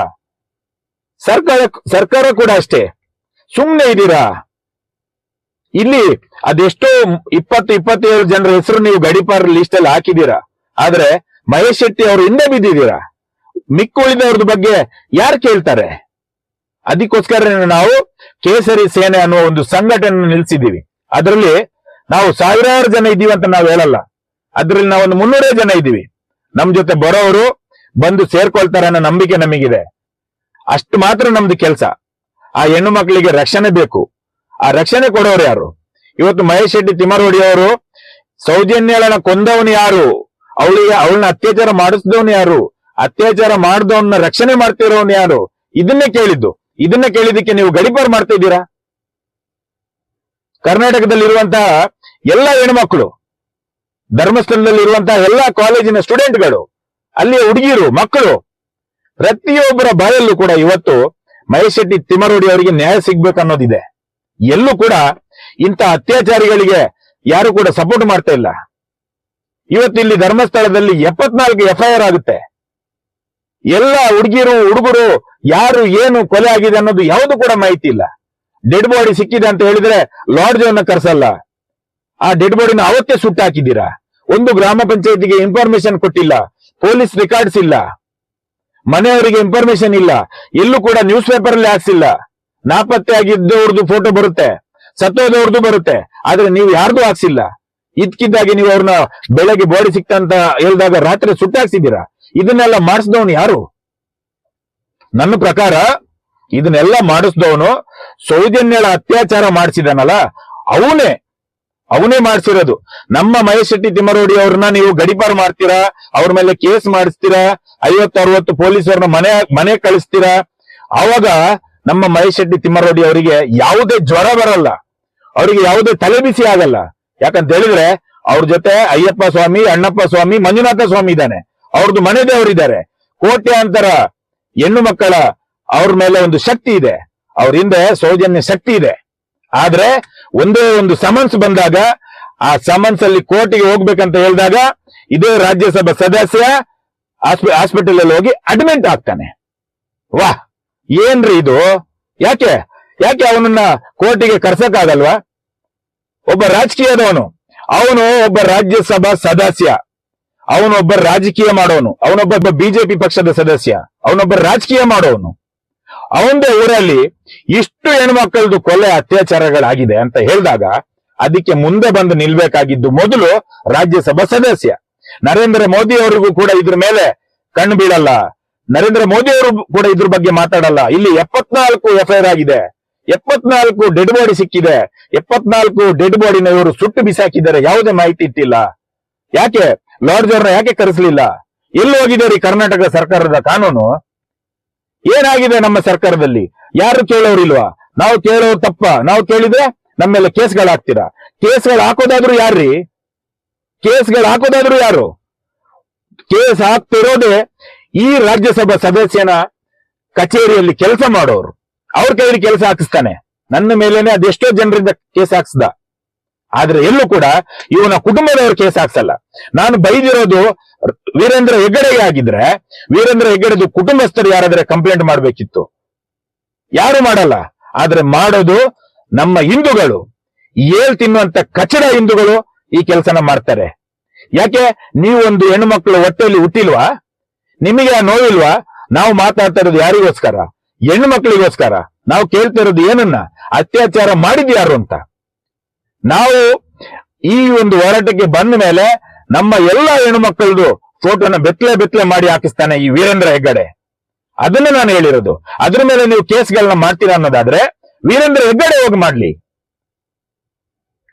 ಸರ್ಕಾರ ಕೂಡ ಅಷ್ಟೇ, ಸುಮ್ಮನೆ ಇದ್ದೀರಾ. ಇಲ್ಲಿ ಅದೆಷ್ಟೋ 20-27 ಜನರ ಹೆಸರು ನೀವು ಗಡಿಪಾರ ಲಿಸ್ಟ್ ಅಲ್ಲಿ ಹಾಕಿದ್ದೀರಾ. ಆದ್ರೆ ಮಹೇಶ್ ಶೆಟ್ಟಿ ಅವರು ಹಿಂದೆ ಬಿದ್ದಿದ್ದೀರಾ. ಮಿಕ್ಕುಳಿದವ್ರದ್ದು ಬಗ್ಗೆ ಯಾರು ಕೇಳ್ತಾರೆ? ಅದಕ್ಕೋಸ್ಕರ ನಾವು ಕೇಸರಿ ಸೇನೆ ಅನ್ನುವ ಒಂದು ಸಂಘಟನೆ ನಿಲ್ಸಿದ್ದೀವಿ. ಅದರಲ್ಲಿ ನಾವು 1000 ಜನ ಇದ್ದೀವಿ ಅಂತ ನಾವು ಹೇಳಲ್ಲ. ಅದ್ರಲ್ಲಿ ನಾವೊಂದು 300 ಜನ ಇದ್ದೀವಿ. ನಮ್ ಜೊತೆ ಬರೋರು ಬಂದು ಸೇರ್ಕೊಳ್ತಾರೆ ಅನ್ನೋ ನಂಬಿಕೆ ನಮಗಿದೆ. ಅಷ್ಟು ಮಾತ್ರ ನಮ್ದು ಕೆಲಸ. ಆ ಹೆಣ್ಣು ಮಕ್ಕಳಿಗೆ ರಕ್ಷಣೆ ಬೇಕು. ಆ ರಕ್ಷಣೆ ಕೊಡೋರು ಯಾರು? ಇವತ್ತು ಮಹೇಶ್ ಶೆಟ್ಟಿ ತಿಮ್ಮರೋಡಿ ಅವರು ಸೌಜನ್ಯಳನ್ನ ಕೊಂದವನು ಯಾರು? ಅವಳನ್ನ ಅತ್ಯಾಚಾರ ಮಾಡಿಸಿದವನು ಯಾರು? ಅತ್ಯಾಚಾರ ಮಾಡಿದವನ್ನ ರಕ್ಷಣೆ ಮಾಡ್ತಿರೋನ್ ಯಾರು? ಇದನ್ನೇ ಕೇಳಿದ್ದಕ್ಕೆ ನೀವು ಗಡೀಪಾರು ಮಾಡ್ತಾ ಇದ್ದೀರಾ? ಕರ್ನಾಟಕದಲ್ಲಿರುವಂತಹ ಎಲ್ಲ ಹೆಣ್ಮಕ್ಳು, ಧರ್ಮಸ್ಥಳದಲ್ಲಿರುವಂತಹ ಎಲ್ಲ ಕಾಲೇಜಿನ ಸ್ಟೂಡೆಂಟ್ಗಳು, ಅಲ್ಲಿಯ ಹುಡುಗಿರು, ಮಕ್ಕಳು, ಪ್ರತಿಯೊಬ್ಬರ ಬಾಯಲ್ಲೂ ಕೂಡ ಇವತ್ತು ಮಹೇಶ್ ಶೆಟ್ಟಿ ತಿಮರೋಡಿ ಅವರಿಗೆ ನ್ಯಾಯ ಸಿಗ್ಬೇಕನ್ನೋದಿದೆ. ಎಲ್ಲೂ ಕೂಡ ಇಂಥ ಅತ್ಯಾಚಾರಿಗಳಿಗೆ ಯಾರು ಕೂಡ ಸಪೋರ್ಟ್ ಮಾಡ್ತಾ ಇಲ್ಲ. ಇವತ್ತು ಇಲ್ಲಿ ಧರ್ಮಸ್ಥಳದಲ್ಲಿ 74 FIR ಆಗುತ್ತೆ. ಎಲ್ಲ ಹುಡುಗರು ಯಾರು ಏನು ಕೊಲೆ ಆಗಿದೆ ಅನ್ನೋದು ಯಾವುದು ಕೂಡ ಮಾಹಿತಿ ಇಲ್ಲ. ಡೆಡ್ ಬಾಡಿ ಸಿಕ್ಕಿದೆ ಅಂತ ಹೇಳಿದ್ರೆ ಲಾಡ್ಜ್ ಅನ್ನ ಕರ್ಸಲ್ಲ. ಆ ಡೆಡ್ ಬಾಡಿನ ಅವತ್ತೇ ಸುಟ್ಟಾಕಿದ್ದೀರಾ. ಒಂದು ಗ್ರಾಮ ಪಂಚಾಯತಿಗೆ ಇನ್ಫಾರ್ಮೇಶನ್ ಕೊಟ್ಟಿಲ್ಲ, ಪೊಲೀಸ್ ರೆಕಾರ್ಡ್ಸ್ ಇಲ್ಲ, ಮನೆಯವರಿಗೆ ಇನ್ಫಾರ್ಮೇಶನ್ ಇಲ್ಲ, ಎಲ್ಲೂ ಕೂಡ ನ್ಯೂಸ್ ಪೇಪರ್ ಅಲ್ಲಿ ಹಾಕ್ಸಿಲ್ಲ. ನಾಪತ್ತೆ ಆಗಿದ್ದವ್ರದ್ದು ಫೋಟೋ ಬರುತ್ತೆ, ಸತ್ತೋದವ್ರದ್ದು ಬರುತ್ತೆ, ಆದ್ರೆ ನೀವು ಯಾರ್ದು ಹಾಕ್ಸಿಲ್ಲ. ಇದ್ಕಿದ್ದಾಗಿ ನೀವು ಅವ್ರನ್ನ ಬೆಳಗ್ಗೆ ಬಾಡಿ ಸಿಕ್ತಂತ ಹೇಳಿದಾಗ ರಾತ್ರಿ ಸುಟ್ಟಾಕ್ಸಿದ್ದೀರಾ. ಇದನ್ನೆಲ್ಲ ಮಾಡಿಸಿದವನು ಯಾರು? ನನ್ನ ಪ್ರಕಾರ ಇದನ್ನೆಲ್ಲ ಮಾಡಿಸಿದವನು ಸೌಜನ್ಯಳ ಅತ್ಯಾಚಾರ ಮಾಡಿಸಿದಾನಲ್ಲ, ಅವನೇ ಮಾಡಿಸಿರೋದು. ನಮ್ಮ ಮಹೇಶ್ ಶೆಟ್ಟಿ ತಿಮರೋಡಿ ಅವ್ರನ್ನ ನೀವು ಗಡೀಪಾರು ಮಾಡ್ತೀರಾ, ಅವ್ರ ಮೇಲೆ ಕೇಸ್ ಮಾಡಿಸ್ತೀರಾ, 50-60 ಪೊಲೀಸರನ್ನ ಮನೆ ಕಳಿಸ್ತೀರಾ. ಆವಾಗ ನಮ್ಮ ಮಹೇಶ್ ಶೆಟ್ಟಿ ತಿಮರೋಡಿ ಅವರಿಗೆ ಯಾವುದೇ ಜ್ವರ ಬರಲ್ಲ, ಅವರಿಗೆ ಯಾವುದೇ ತಲೆಬಿಸಿ ಆಗಲ್ಲ. ಯಾಕಂತ ಹೇಳಿದ್ರೆ ಅವ್ರ ಜೊತೆ ಅಯ್ಯಪ್ಪ ಸ್ವಾಮಿ, ಅಣ್ಣಪ್ಪ ಸ್ವಾಮಿ, ಮಂಜುನಾಥ ಸ್ವಾಮಿ ಇದ್ದಾನೆ, ಅವ್ರದ್ದು ಮನೆ ದೇವರಿದ್ದಾರೆ, ಕೋಟ್ಯಾಂತರ ಹೆಣ್ಣು ಮಕ್ಕಳ ಅವ್ರ ಮೇಲೆ ಒಂದು ಶಕ್ತಿ ಇದೆ, ಅವ್ರ ಹಿಂದೆ ಸೌಜನ್ಯ ಶಕ್ತಿ ಇದೆ. ಆದ್ರೆ ಒಂದೇ ಒಂದು ಸಮನ್ಸ್ ಬಂದಾಗ, ಆ ಸಮನ್ಸ್ ಅಲ್ಲಿ ಕೋರ್ಟಿಗೆ ಹೋಗ್ಬೇಕಂತ ಹೇಳಿದಾಗ ಇದೇ ರಾಜ್ಯಸಭಾ ಸದಸ್ಯ ಹಾಸ್ಪಿಟಲ್ ಅಲ್ಲಿ ಹೋಗಿ ಅಡ್ಮಿಟ್ ಆಗ್ತಾನೆ. ವಾಹ್, ಏನ್ರಿ ಇದು? ಯಾಕೆ ಅವನನ್ನ ಕೋರ್ಟಿಗೆ ಕರ್ಸಕ್ಕಾಗಲ್ವಾ? ಒಬ್ಬ ರಾಜಕೀಯದವನು, ಅವನು ಒಬ್ಬ ರಾಜ್ಯಸಭಾ ಸದಸ್ಯ, ಅವನೊಬ್ಬ ರಾಜಕೀಯ ಮಾಡೋನು, ಅವನೊಬ್ಬ ಬಿಜೆಪಿ ಪಕ್ಷದ ಸದಸ್ಯ, ಅವನೊಬ್ಬ ರಾಜಕೀಯ ಮಾಡೋನು. ಅವಂದೇ ಊರಲ್ಲಿ ಇಷ್ಟು ಹೆಣ್ಮಕ್ಕಳದು ಕೊಲೆ ಅತ್ಯಾಚಾರಗಳಾಗಿದೆ ಅಂತ ಹೇಳಿದಾಗ ಅದಕ್ಕೆ ಮುಂದೆ ಬಂದು ನಿಲ್ಬೇಕಾಗಿದ್ದು ಮೊದಲು ರಾಜ್ಯಸಭಾ ಸದಸ್ಯ. ನರೇಂದ್ರ ಮೋದಿ ಅವರಿಗೂ ಕೂಡ ಇದ್ರ ಮೇಲೆ ಕಣ್ಣು ಬೀಳಲ್ಲ, ನರೇಂದ್ರ ಮೋದಿ ಅವರು ಕೂಡ ಇದ್ರ ಬಗ್ಗೆ ಮಾತಾಡಲ್ಲ. ಇಲ್ಲಿ 74 FIR ಆಗಿದೆ, 74 ಡೆಡ್ ಬಾಡಿ ಸಿಕ್ಕಿದೆ, 74 ಡೆಡ್ ಬಾಡಿನ ಇವರು ಸುಟ್ಟು ಬಿಸಾಕಿದ್ದಾರೆ, ಯಾವುದೇ ಮಾಹಿತಿ ಇಟ್ಟಿಲ್ಲ. ಯಾಕೆ ಲಾಡ್ಜ್ ಅವ್ರನ್ನ ಯಾಕೆ ಕರೆಸಲಿಲ್ಲ? ಎಲ್ಲಿ ಹೋಗಿದೆ ರೀ ಕರ್ನಾಟಕ ಸರ್ಕಾರದ ಕಾನೂನು? ಏನಾಗಿದೆ ನಮ್ಮ ಸರ್ಕಾರದಲ್ಲಿ? ಯಾರು ಕೇಳೋರಿಲ್ವಾ? ನಾವು ಕೇಳೋರು ತಪ್ಪ? ನಾವು ಕೇಳಿದ್ರೆ ನಮ್ಮ ಮೇಲೆ ಕೇಸ್ಗಳು ಹಾಕ್ತೀರಾ. ಕೇಸ್ಗಳು ಹಾಕೋದಾದ್ರೂ ಯಾರ್ರೀ? ಯಾರು? ಕೇಸ್ ಹಾಕ್ತಿರೋದೇ ಈ ರಾಜ್ಯಸಭಾ ಸದಸ್ಯನ ಕಚೇರಿಯಲ್ಲಿ ಕೆಲಸ ಮಾಡೋರು. ಅವ್ರ ಕೈಲಿ ಕೆಲಸ ಹಾಕಿಸ್ತಾನೆ. ನನ್ನ ಮೇಲೇನೆ ಅದೆಷ್ಟೋ ಜನರಿಂದ ಕೇಸ್ ಹಾಕ್ಸ್ದ. ಆದ್ರೆ ಎಲ್ಲೂ ಕೂಡ ಇವನ ಕುಟುಂಬದವರು ಕೇಸ್ ಹಾಕ್ಸಲ್ಲ. ನಾನು ಬೈದಿರೋದು ವೀರೇಂದ್ರ ಹೆಗ್ಗಡೆಗೆ ಆಗಿದ್ರೆ ವೀರೇಂದ್ರ ಹೆಗ್ಗಡೆದು ಕುಟುಂಬಸ್ಥರು ಯಾರಾದ್ರೆ ಕಂಪ್ಲೇಂಟ್ ಮಾಡ್ಬೇಕಿತ್ತು. ಯಾರು ಮಾಡಲ್ಲ. ಆದ್ರೆ ಮಾಡೋದು ನಮ್ಮ ಹಿಂದೂಗಳು, ಏಳ್ ತಿನ್ನುವಂತ ಕಚಡ ಹಿಂದೂಗಳು ಈ ಕೆಲಸನ ಮಾಡ್ತಾರೆ. ಯಾಕೆ? ನೀವು ಒಂದು ಹೆಣ್ಣು ಮಕ್ಕಳು ಹೊಟ್ಟೆಯಲ್ಲಿ ಹುಟ್ಟಿಲ್ವಾ? ನಿಮಗೆ ಆ ನೋವಿಲ್ವಾ? ನಾವು ಮಾತಾಡ್ತಾ ಇರೋದು ಯಾರಿಗೋಸ್ಕರ? ಹೆಣ್ಣು ಮಕ್ಕಳಿಗೋಸ್ಕರ. ನಾವು ಕೇಳ್ತಾ ಇರೋದು ಏನನ್ನ? ಅತ್ಯಾಚಾರ ಮಾಡಿದ್ಯಾರು ಅಂತ. ನಾವು ಈ ಒಂದು ಹೋರಾಟಕ್ಕೆ ಬಂದ ಮೇಲೆ ನಮ್ಮ ಎಲ್ಲಾ ಹೆಣ್ಣು ಮಕ್ಕಳದು ಫೋಟೋನ ಬೆತ್ತಲೆ ಮಾಡಿ ಹಾಕಿಸ್ತಾನೆ ಈ ವೀರೇಂದ್ರ ಹೆಗ್ಗಡೆ. ಅದನ್ನ ನಾನು ಹೇಳಿರೋದು. ಅದ್ರ ಮೇಲೆ ನೀವು ಕೇಸ್ಗಳನ್ನ ಮಾಡ್ತೀರಾ ಅನ್ನೋದಾದ್ರೆ ವೀರೇಂದ್ರ ಹೆಗ್ಗಡೆ ಹೋಗಿ ಮಾಡ್ಲಿ.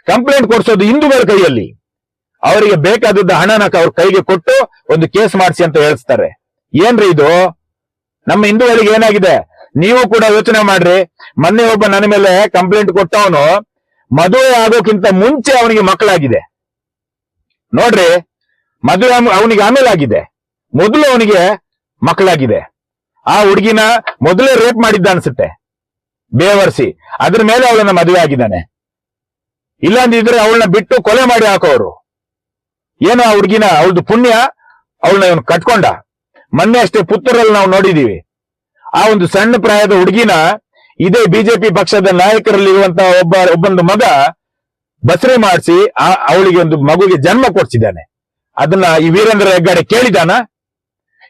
ಕಂಪ್ಲೇಂಟ್ ಕೊಡ್ಸೋದು ಹಿಂದೂಗಳ ಕೈಯಲ್ಲಿ. ಅವರಿಗೆ ಬೇಕಾದದ್ದು ಹಣನ ಅವ್ರ ಕೈಗೆ ಕೊಟ್ಟು ಒಂದು ಕೇಸ್ ಮಾಡಿಸಿ ಅಂತ ಹೇಳಿಸ್ತಾರೆ. ಏನ್ರಿ ಇದು? ನಮ್ಮ ಹಿಂದೂಗಳಿಗೆ ಏನಾಗಿದೆ? ನೀವು ಕೂಡ ಯೋಚನೆ ಮಾಡ್ರಿ. ಮೊನ್ನೆ ಒಬ್ಬ ನನ್ನ ಮೇಲೆ ಕಂಪ್ಲೇಂಟ್ ಕೊಟ್ಟವನು ಮದುವೆ ಆಗೋಕ್ಕಿಂತ ಮುಂಚೆ ಅವನಿಗೆ ಮಕ್ಕಳಾಗಿದೆ. ನೋಡ್ರಿ, ಮದುವೆ ಅವನಿಗೆ ಆಮೇಲೆ ಆಗಿದೆ, ಮೊದಲು ಅವನಿಗೆ ಮಕ್ಕಳಾಗಿದೆ. ಆ ಹುಡುಗಿನ ಮೊದಲೇ ರೇಪ್ ಮಾಡಿದ್ದ ಅನ್ಸುತ್ತೆ, ಬೇವರ್ಸಿ. ಅದ್ರ ಮೇಲೆ ಅವಳನ್ನ ಮದುವೆ ಆಗಿದ್ದಾನೆ. ಇಲ್ಲಾಂದಿದ್ರೆ ಅವಳನ್ನ ಬಿಟ್ಟು ಕೊಲೆ ಮಾಡಿ ಹಾಕೋರು. ಏನೋ ಆ ಹುಡುಗಿನ, ಅವಳದು ಪುಣ್ಯ, ಅವಳನ್ನ ಇವನು ಕಟ್ಕೊಂಡ. ಮೊನ್ನೆ ಅಷ್ಟೇ ಪುತ್ತೂರಲ್ಲಿ ನಾವು ನೋಡಿದೀವಿ. ಆ ಒಂದು ಸಣ್ಣ ಪ್ರಾಯದ ಹುಡುಗಿನ ಇದೇ ಬಿಜೆಪಿ ಪಕ್ಷದ ನಾಯಕರಲ್ಲಿ ಇರುವಂತಹ ಒಬ್ಬೊಂದು ಮಗ ಬಸರೆ ಮಾಡಿಸಿ ಅವಳಿಗೆ ಒಂದು ಮಗುಗೆ ಜನ್ಮ ಕೊಡ್ಸಿದ್ದಾನೆ. ಅದನ್ನ ಈ ವೀರೇಂದ್ರ ಹೆಗ್ಗಡೆ ಕೇಳಿದಾನ?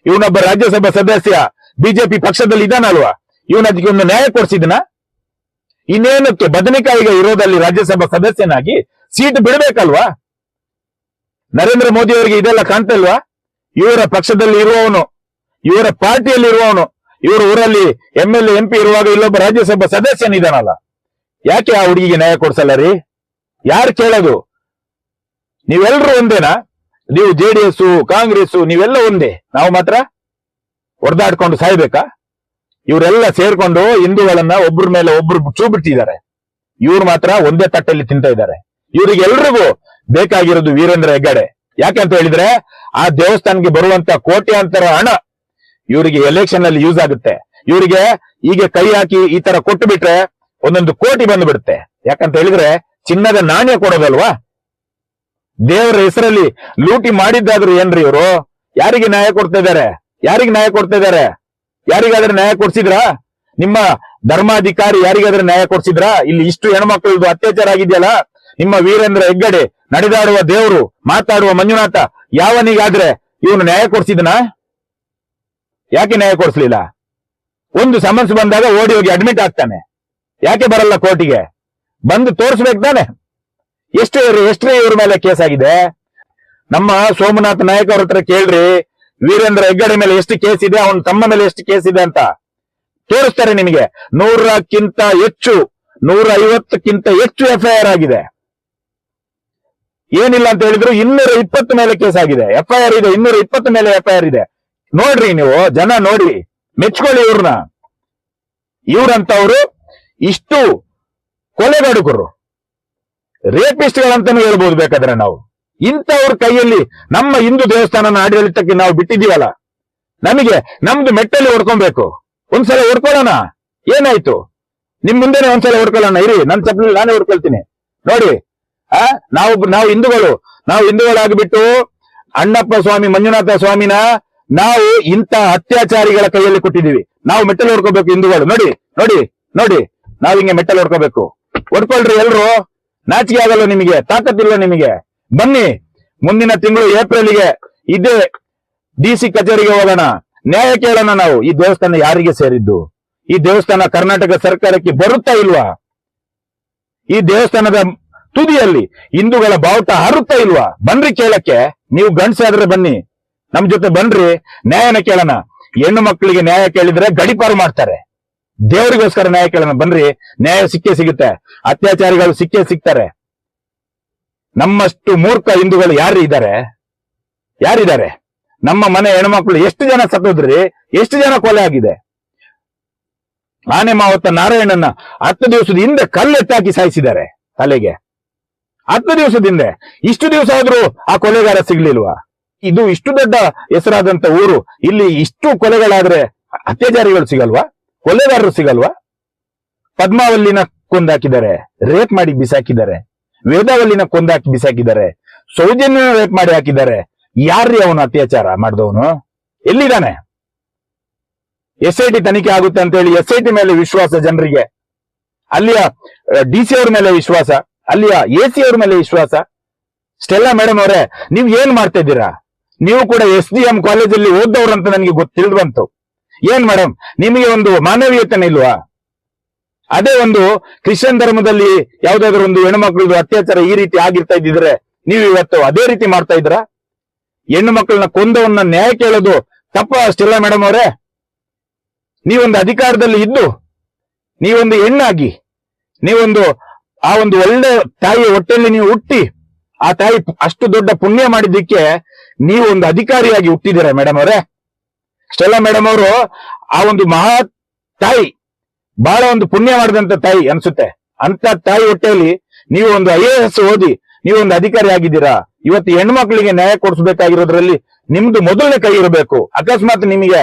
ಇವನೊಬ್ಬ ರಾಜ್ಯಸಭಾ ಸದಸ್ಯ ಬಿಜೆಪಿ ಪಕ್ಷದಲ್ಲಿ ಇದ್ದಾನಲ್ವಾ, ಇವನ ಅದಕ್ಕೆ ಒಂದು ನ್ಯಾಯ ಕೊಡ್ಸಿದನ? ಇನ್ನೇನಕ್ಕೆ ಬದನೆಕಾಯಿಗೆ ಇರೋದಲ್ಲಿ ರಾಜ್ಯಸಭಾ ಸದಸ್ಯನಾಗಿ ಸೀಟ್ ಬಿಡಬೇಕಲ್ವಾ? ನರೇಂದ್ರ ಮೋದಿ ಅವರಿಗೆ ಇದೆಲ್ಲ ಕಾಣ್ತಲ್ವಾ? ಇವರ ಪಕ್ಷದಲ್ಲಿ ಇರುವವನು, ಇವರ ಪಾರ್ಟಿಯಲ್ಲಿ ಇರುವವನು, ಇವರು ಊರಲ್ಲಿ MLA MP ಇರುವಾಗ ಇಲ್ಲೊಬ್ಬ ರಾಜ್ಯಸಭಾ ಸದಸ್ಯನಿದಾನಲ್ಲ, ಯಾಕೆ ಆ ಹುಡುಗಿಗೆ ನ್ಯಾಯ ಕೊಡ್ಸಲ್ಲ ರೀ? ಯಾರು ಕೇಳೋದು? ನೀವೆಲ್ಲರೂ ಒಂದೇನಾ? ನೀವು JDS, ಕಾಂಗ್ರೆಸ್, ನೀವೆಲ್ಲ ಒಂದೇ, ನಾವು ಮಾತ್ರ ಹೊಡೆದಾಡ್ಕೊಂಡು ಸಾಯ್ಬೇಕಾ? ಇವರೆಲ್ಲ ಸೇರ್ಕೊಂಡು ಹಿಂದೂಗಳನ್ನ ಒಬ್ರ ಮೇಲೆ ಒಬ್ರು ಚೂ ಬಿಟ್ಟಿದ್ದಾರೆ. ಇವ್ರು ಮಾತ್ರ ಒಂದೇ ತಟ್ಟೆಯಲ್ಲಿ ತಿಂತ ಇದ್ದಾರೆ. ಇವರಿಗೆ ಎಲ್ರಿಗೂ ಬೇಕಾಗಿರೋದು ವೀರೇಂದ್ರ ಹೆಗ್ಗಡೆ. ಯಾಕಂತ ಹೇಳಿದ್ರೆ ಆ ದೇವಸ್ಥಾನಕ್ಕೆ ಬರುವಂತ ಕೋಟ್ಯಾಂತರ ಹಣ ಇವರಿಗೆ ಎಲೆಕ್ಷನ್ ಅಲ್ಲಿ ಯೂಸ್ ಆಗುತ್ತೆ. ಇವರಿಗೆ ಈಗ ಕೈ ಹಾಕಿ ಈ ತರ ಕೊಟ್ಟು ಬಿಟ್ರೆ ಒಂದೊಂದು ಕೋಟಿ ಬಂದು ಬಿಡುತ್ತೆ. ಯಾಕಂತ ಹೇಳಿದ್ರೆ ಚಿನ್ನದ ನಾಣ್ಯ ಕೊಡೋದಲ್ವಾ? ದೇವರ ಹೆಸರಲ್ಲಿ ಲೂಟಿ ಮಾಡಿದ್ದಾದ್ರು ಏನ್ರಿ ಇವರು? ಯಾರಿಗೆ ನ್ಯಾಯ ಕೊಡ್ತಾ ಇದ್ದಾರೆ? ಯಾರಿಗೆ ನ್ಯಾಯ ಕೊಡ್ತಾ ಇದ್ದಾರೆ? ಯಾರಿಗಾದ್ರೆ ನ್ಯಾಯ ಕೊಡ್ಸಿದ್ರಾ? ನಿಮ್ಮ ಧರ್ಮಾಧಿಕಾರಿ ಯಾರಿಗಾದ್ರೆ ನ್ಯಾಯ ಕೊಡ್ಸಿದ್ರಾ? ಇಲ್ಲಿ ಇಷ್ಟು ಹೆಣ್ಮಕ್ಳದು ಅತ್ಯಾಚಾರ ಆಗಿದೆಯಲ್ಲ, ನಿಮ್ಮ ವೀರೇಂದ್ರ ಹೆಗ್ಗಡೆ, ನಡೆದಾಡುವ ದೇವರು, ಮಾತಾಡುವ ಮಂಜುನಾಥ, ಯಾವನಿಗಾದ್ರೆ ಇವನು ನ್ಯಾಯ ಕೊಡ್ಸಿದನ? ಯಾಕೆ ನ್ಯಾಯ ಕೊಡಿಸ್ಲಿಲ್ಲ? ಒಂದು ಸಮನ್ಸ್ ಬಂದಾಗ ಓಡಿ ಹೋಗಿ ಅಡ್ಮಿಟ್ ಆಗ್ತಾನೆ. ಯಾಕೆ ಬರಲ್ಲ ಕೋರ್ಟಿಗೆ? ಬಂದು ತೋರಿಸ್ಬೇಕು ತಾನೆ. ಎಷ್ಟು ಇವ್ರ ಮೇಲೆ ಕೇಸ್ ಆಗಿದೆ? ನಮ್ಮ ಸೋಮನಾಥ್ ನಾಯಕ್ ಅವ್ರ ಹತ್ರ ಕೇಳ್ರಿ, ವೀರೇಂದ್ರ ಹೆಗ್ಗಡೆ ಮೇಲೆ ಎಷ್ಟು ಕೇಸ್ ಇದೆ, ಅವನ ತಮ್ಮ ಮೇಲೆ ಎಷ್ಟು ಕೇಸ್ ಇದೆ ಅಂತ ತೋರಿಸ್ತಾರೆ ನಿಮಗೆ. 100ಕ್ಕಿಂತ ಹೆಚ್ಚು, 150ಕ್ಕಿಂತ ಹೆಚ್ಚು FIR ಆಗಿದೆ. ಏನಿಲ್ಲ ಅಂತ ಹೇಳಿದ್ರು 220 ಮೇಲೆ ಕೇಸ್ ಆಗಿದೆ. FIR ಇದೆ, 220 ಮೇಲೆ FIR ಇದೆ. ನೋಡ್ರಿ ನೀವು, ಜನ ನೋಡಿ, ಮೆಚ್ಕೊಳ್ಳಿ ಇವ್ರನ್ನ. ಇವ್ರಂತವ್ರು ಇಷ್ಟು ಕೊಲೆಗಡುಕರು, ರೇಪಿಸ್ಟ್ಗಳಂತಾನು ಹೇಳ್ಬೋದು ಬೇಕಾದ್ರೆ ನಾವು. ಇಂಥವ್ರ ಕೈಯಲ್ಲಿ ನಮ್ಮ ಹಿಂದೂ ದೇವಸ್ಥಾನನ ಆಡಳಿತಕ್ಕೆ ನಾವು ಬಿಟ್ಟಿದೀವಲ್ಲ, ನಮಗೆ ನಮ್ದು ಮೆಟ್ಟಲ್ಲಿ ಹೊಡ್ಕೊಬೇಕು. ಒಂದ್ಸಲ ಹೊಡ್ಕೊಳ್ಳೋಣ, ಏನಾಯ್ತು? ನಿಮ್ ಮುಂದೆನೆ ಒಂದ್ಸಲ ಹೊಡ್ಕೊಳ್ಳೋಣ. ಇರಿ, ನನ್ನ ಚಪ್ಪಲಿ ನಾನೇ ಹೊಡ್ಕೊಳ್ತೀನಿ. ನೋಡಿ, ನಾವು ಹಿಂದೂಗಳಾಗ್ಬಿಟ್ಟು ಅಣ್ಣಪ್ಪ ಸ್ವಾಮಿ, ಮಂಜುನಾಥ ಸ್ವಾಮಿನ ನಾವು ಇಂಥ ಅತ್ಯಾಚಾರಿಗಳ ಕೈಯಲ್ಲಿ ಕೊಟ್ಟಿದೀವಿ. ನಾವು ಮೆಟ್ಟಲು ಹೊಡ್ಕೋಬೇಕು ಹಿಂದೂಗಳು. ನೋಡಿ ನೋಡಿ ನೋಡಿ, ನಾವ್ ಹಿಂಗೆ ಮೆಟ್ಟಲು ಹೊಡ್ಕೋಬೇಕು. ಹೊಡ್ಕೊಳ್ರಿ ಎಲ್ರು. ನಾಚಿಕೆ ಆಗಲ್ಲ ನಿಮಗೆ? ತಾಕತ್ತಿಲ್ಲ ನಿಮಗೆ? ಬನ್ನಿ, ಮುಂದಿನ ತಿಂಗಳು ಏಪ್ರಿಲ್ಗೆ ಇದೇ DC ಕಚೇರಿಗೆ ಹೋಗೋಣ, ನ್ಯಾಯ ಕೇಳೋಣ ನಾವು. ಈ ದೇವಸ್ಥಾನ ಯಾರಿಗೆ ಸೇರಿದ್ದು? ಈ ದೇವಸ್ಥಾನ ಕರ್ನಾಟಕ ಸರ್ಕಾರಕ್ಕೆ ಬರುತ್ತಾ ಇಲ್ವಾ? ಈ ದೇವಸ್ಥಾನದ ತುದಿಯಲ್ಲಿ ಹಿಂದೂಗಳ ಬಾವುಟ ಹಾರುತ್ತಾ ಇಲ್ವಾ? ಬನ್ರಿ ಕೇಳಕ್ಕೆ. ನೀವು ಗಂಡಸಾದ್ರೆ ಬನ್ನಿ, ನಮ್ ಜೊತೆ ಬನ್ರಿ, ನ್ಯಾಯನ ಕೇಳೋಣ. ಹೆಣ್ಣು ಮಕ್ಕಳಿಗೆ ನ್ಯಾಯ ಕೇಳಿದ್ರೆ ಗಡಿಪಾರು ಮಾಡ್ತಾರೆ. ದೇವರಿಗೋಸ್ಕರ ನ್ಯಾಯ ಕೇಳೋಣ, ಬನ್ರಿ. ನ್ಯಾಯ ಸಿಕ್ಕೇ ಸಿಗುತ್ತೆ. ಅತ್ಯಾಚಾರಿಗಳು ಸಿಕ್ಕೇ ಸಿಗ್ತಾರೆ. ನಮ್ಮಷ್ಟು ಮೂರ್ಖ ಹಿಂದೂಗಳು ಯಾರಿದ್ದಾರೆ? ನಮ್ಮ ಮನೆ ಹೆಣ್ಮಕ್ಳು ಎಷ್ಟು ಜನ ಸತ್ತೋದ್ರಿ? ಎಷ್ಟು ಜನ ಕೊಲೆ ಆಗಿದೆ? ಆನೆ ಮಾವತ್ತ ನಾರಾಯಣನ 10 ದಿವಸದ ಹಿಂದೆ ಕಲ್ಲೆತ್ತಾಕಿ ಸಾಯಿಸಿದ್ದಾರೆ ತಲೆಗೆ. 10 ದಿವಸದಿಂದ. ಇಷ್ಟು ದಿವಸ ಆದ್ರೂ ಆ ಕೊಲೆಗಾರ ಸಿಗ್ಲಿಲ್ವಾ? ಇದು ಇಷ್ಟು ದೊಡ್ಡ ಹೆಸರಾದಂತ ಊರು, ಇಲ್ಲಿ ಇಷ್ಟು ಕೊಲೆಗಳಾದ್ರೆ ಅತ್ಯಾಚಾರಿಗಳು ಸಿಗಲ್ವಾ? ಕೊಲೆಗಾರರು ಸಿಗಲ್ವಾ? ಪದ್ಮಾವಲ್ಲಿನ ಕೊಂದಾಕಿದ್ದಾರೆ, ರೇಪ್ ಮಾಡಿ ಬಿಸಾಕಿದ್ದಾರೆ. ವೇದಾವಲ್ಲಿನ ಕೊಂದಾಕಿ ಬಿಸಾಕಿದ್ದಾರೆ. ಸೌಜನ್ಯ ರೇಪ್ ಮಾಡಿ ಹಾಕಿದ್ದಾರೆ. ಯಾರ್ರೀ ಅವನು ಅತ್ಯಾಚಾರ ಮಾಡಿದವನು? ಎಲ್ಲಿದ್ದಾನೆ? SIT ತನಿಖೆ ಆಗುತ್ತೆ ಅಂತ ಹೇಳಿ SIT ಮೇಲೆ ವಿಶ್ವಾಸ ಜನರಿಗೆ, ಅಲ್ಲಿಯ DC ಅವ್ರ ಮೇಲೆ ವಿಶ್ವಾಸ, ಅಲ್ಲಿಯ AC ಅವ್ರ ಮೇಲೆ ವಿಶ್ವಾಸ. ಸ್ಟೆಲ್ಲಾ ಮೇಡಮ್ ಅವರೇ, ನೀವ್ ಏನ್ ಮಾಡ್ತಾ ಇದ್ದೀರಾ? ನೀವು ಕೂಡ SDM ಕಾಲೇಜಲ್ಲಿ ಓದ್ದವ್ರಂತ ನನಗೆ ತಿಳಿದು ಬಂತು. ಏನ್ ಮೇಡಮ್, ನಿಮಗೆ ಒಂದು ಮಾನವೀಯತೆನೇ ಇಲ್ವಾ? ಅದೇ ಒಂದು ಕ್ರಿಶ್ಚಿಯನ್ ಧರ್ಮದಲ್ಲಿ ಯಾವ್ದಾದ್ರು ಒಂದು ಹೆಣ್ಮಕ್ಳದು ಅತ್ಯಾಚಾರ ಈ ರೀತಿ ಆಗಿರ್ತಾ ಇದ್ದಿದ್ರೆ ನೀವು ಇವತ್ತು ಅದೇ ರೀತಿ ಮಾಡ್ತಾ ಇದ್ರ? ಹೆಣ್ಣು ಮಕ್ಕಳನ್ನ ಕೊಂದವನ್ನ ನ್ಯಾಯ ಕೇಳೋದು ತಪ್ಪ ಅಷ್ಟಿಲ್ಲ ಮೇಡಮ್ ಅವರೇ? ನೀವೊಂದು ಅಧಿಕಾರದಲ್ಲಿ ಇದ್ದು, ನೀವೊಂದು ಹೆಣ್ಣಾಗಿ, ನೀವೊಂದು ಆ ಒಂದು ಒಳ್ಳೆ ತಾಯಿಯ ಹೊಟ್ಟೆಯಲ್ಲಿ ನೀವು ಹುಟ್ಟಿ, ಆ ತಾಯಿ ಅಷ್ಟು ದೊಡ್ಡ ಪುಣ್ಯ ಮಾಡಿದ್ದಕ್ಕೆ ನೀವು ಒಂದು ಅಧಿಕಾರಿಯಾಗಿ ಹುಟ್ಟಿದ್ದೀರಾ ಮೇಡಮ್ ಅವರೇ? ಸ್ಟೆಲ್ಲಾ ಮೇಡಮ್ ಅವರು ಆ ಒಂದು ಮಹಾ ತಾಯಿ, ಬಹಳ ಒಂದು ಪುಣ್ಯ ಮಾಡಿದಂತ ತಾಯಿ ಅನ್ಸುತ್ತೆ. ಅಂತ ತಾಯಿ ಹೊಟ್ಟೆಯಲ್ಲಿ ನೀವು ಒಂದು IAS ಓದಿ ನೀವು ಒಂದು ಅಧಿಕಾರಿ ಆಗಿದ್ದೀರಾ. ಇವತ್ತು ಹೆಣ್ಮಕ್ಳಿಗೆ ನ್ಯಾಯ ಕೊಡಿಸಬೇಕಾಗಿರೋದ್ರಲ್ಲಿ ನಿಮ್ದು ಮೊದಲನೇ ಕೈ ಇರಬೇಕು. ಅಕಸ್ಮಾತ್ ನಿಮಗೆ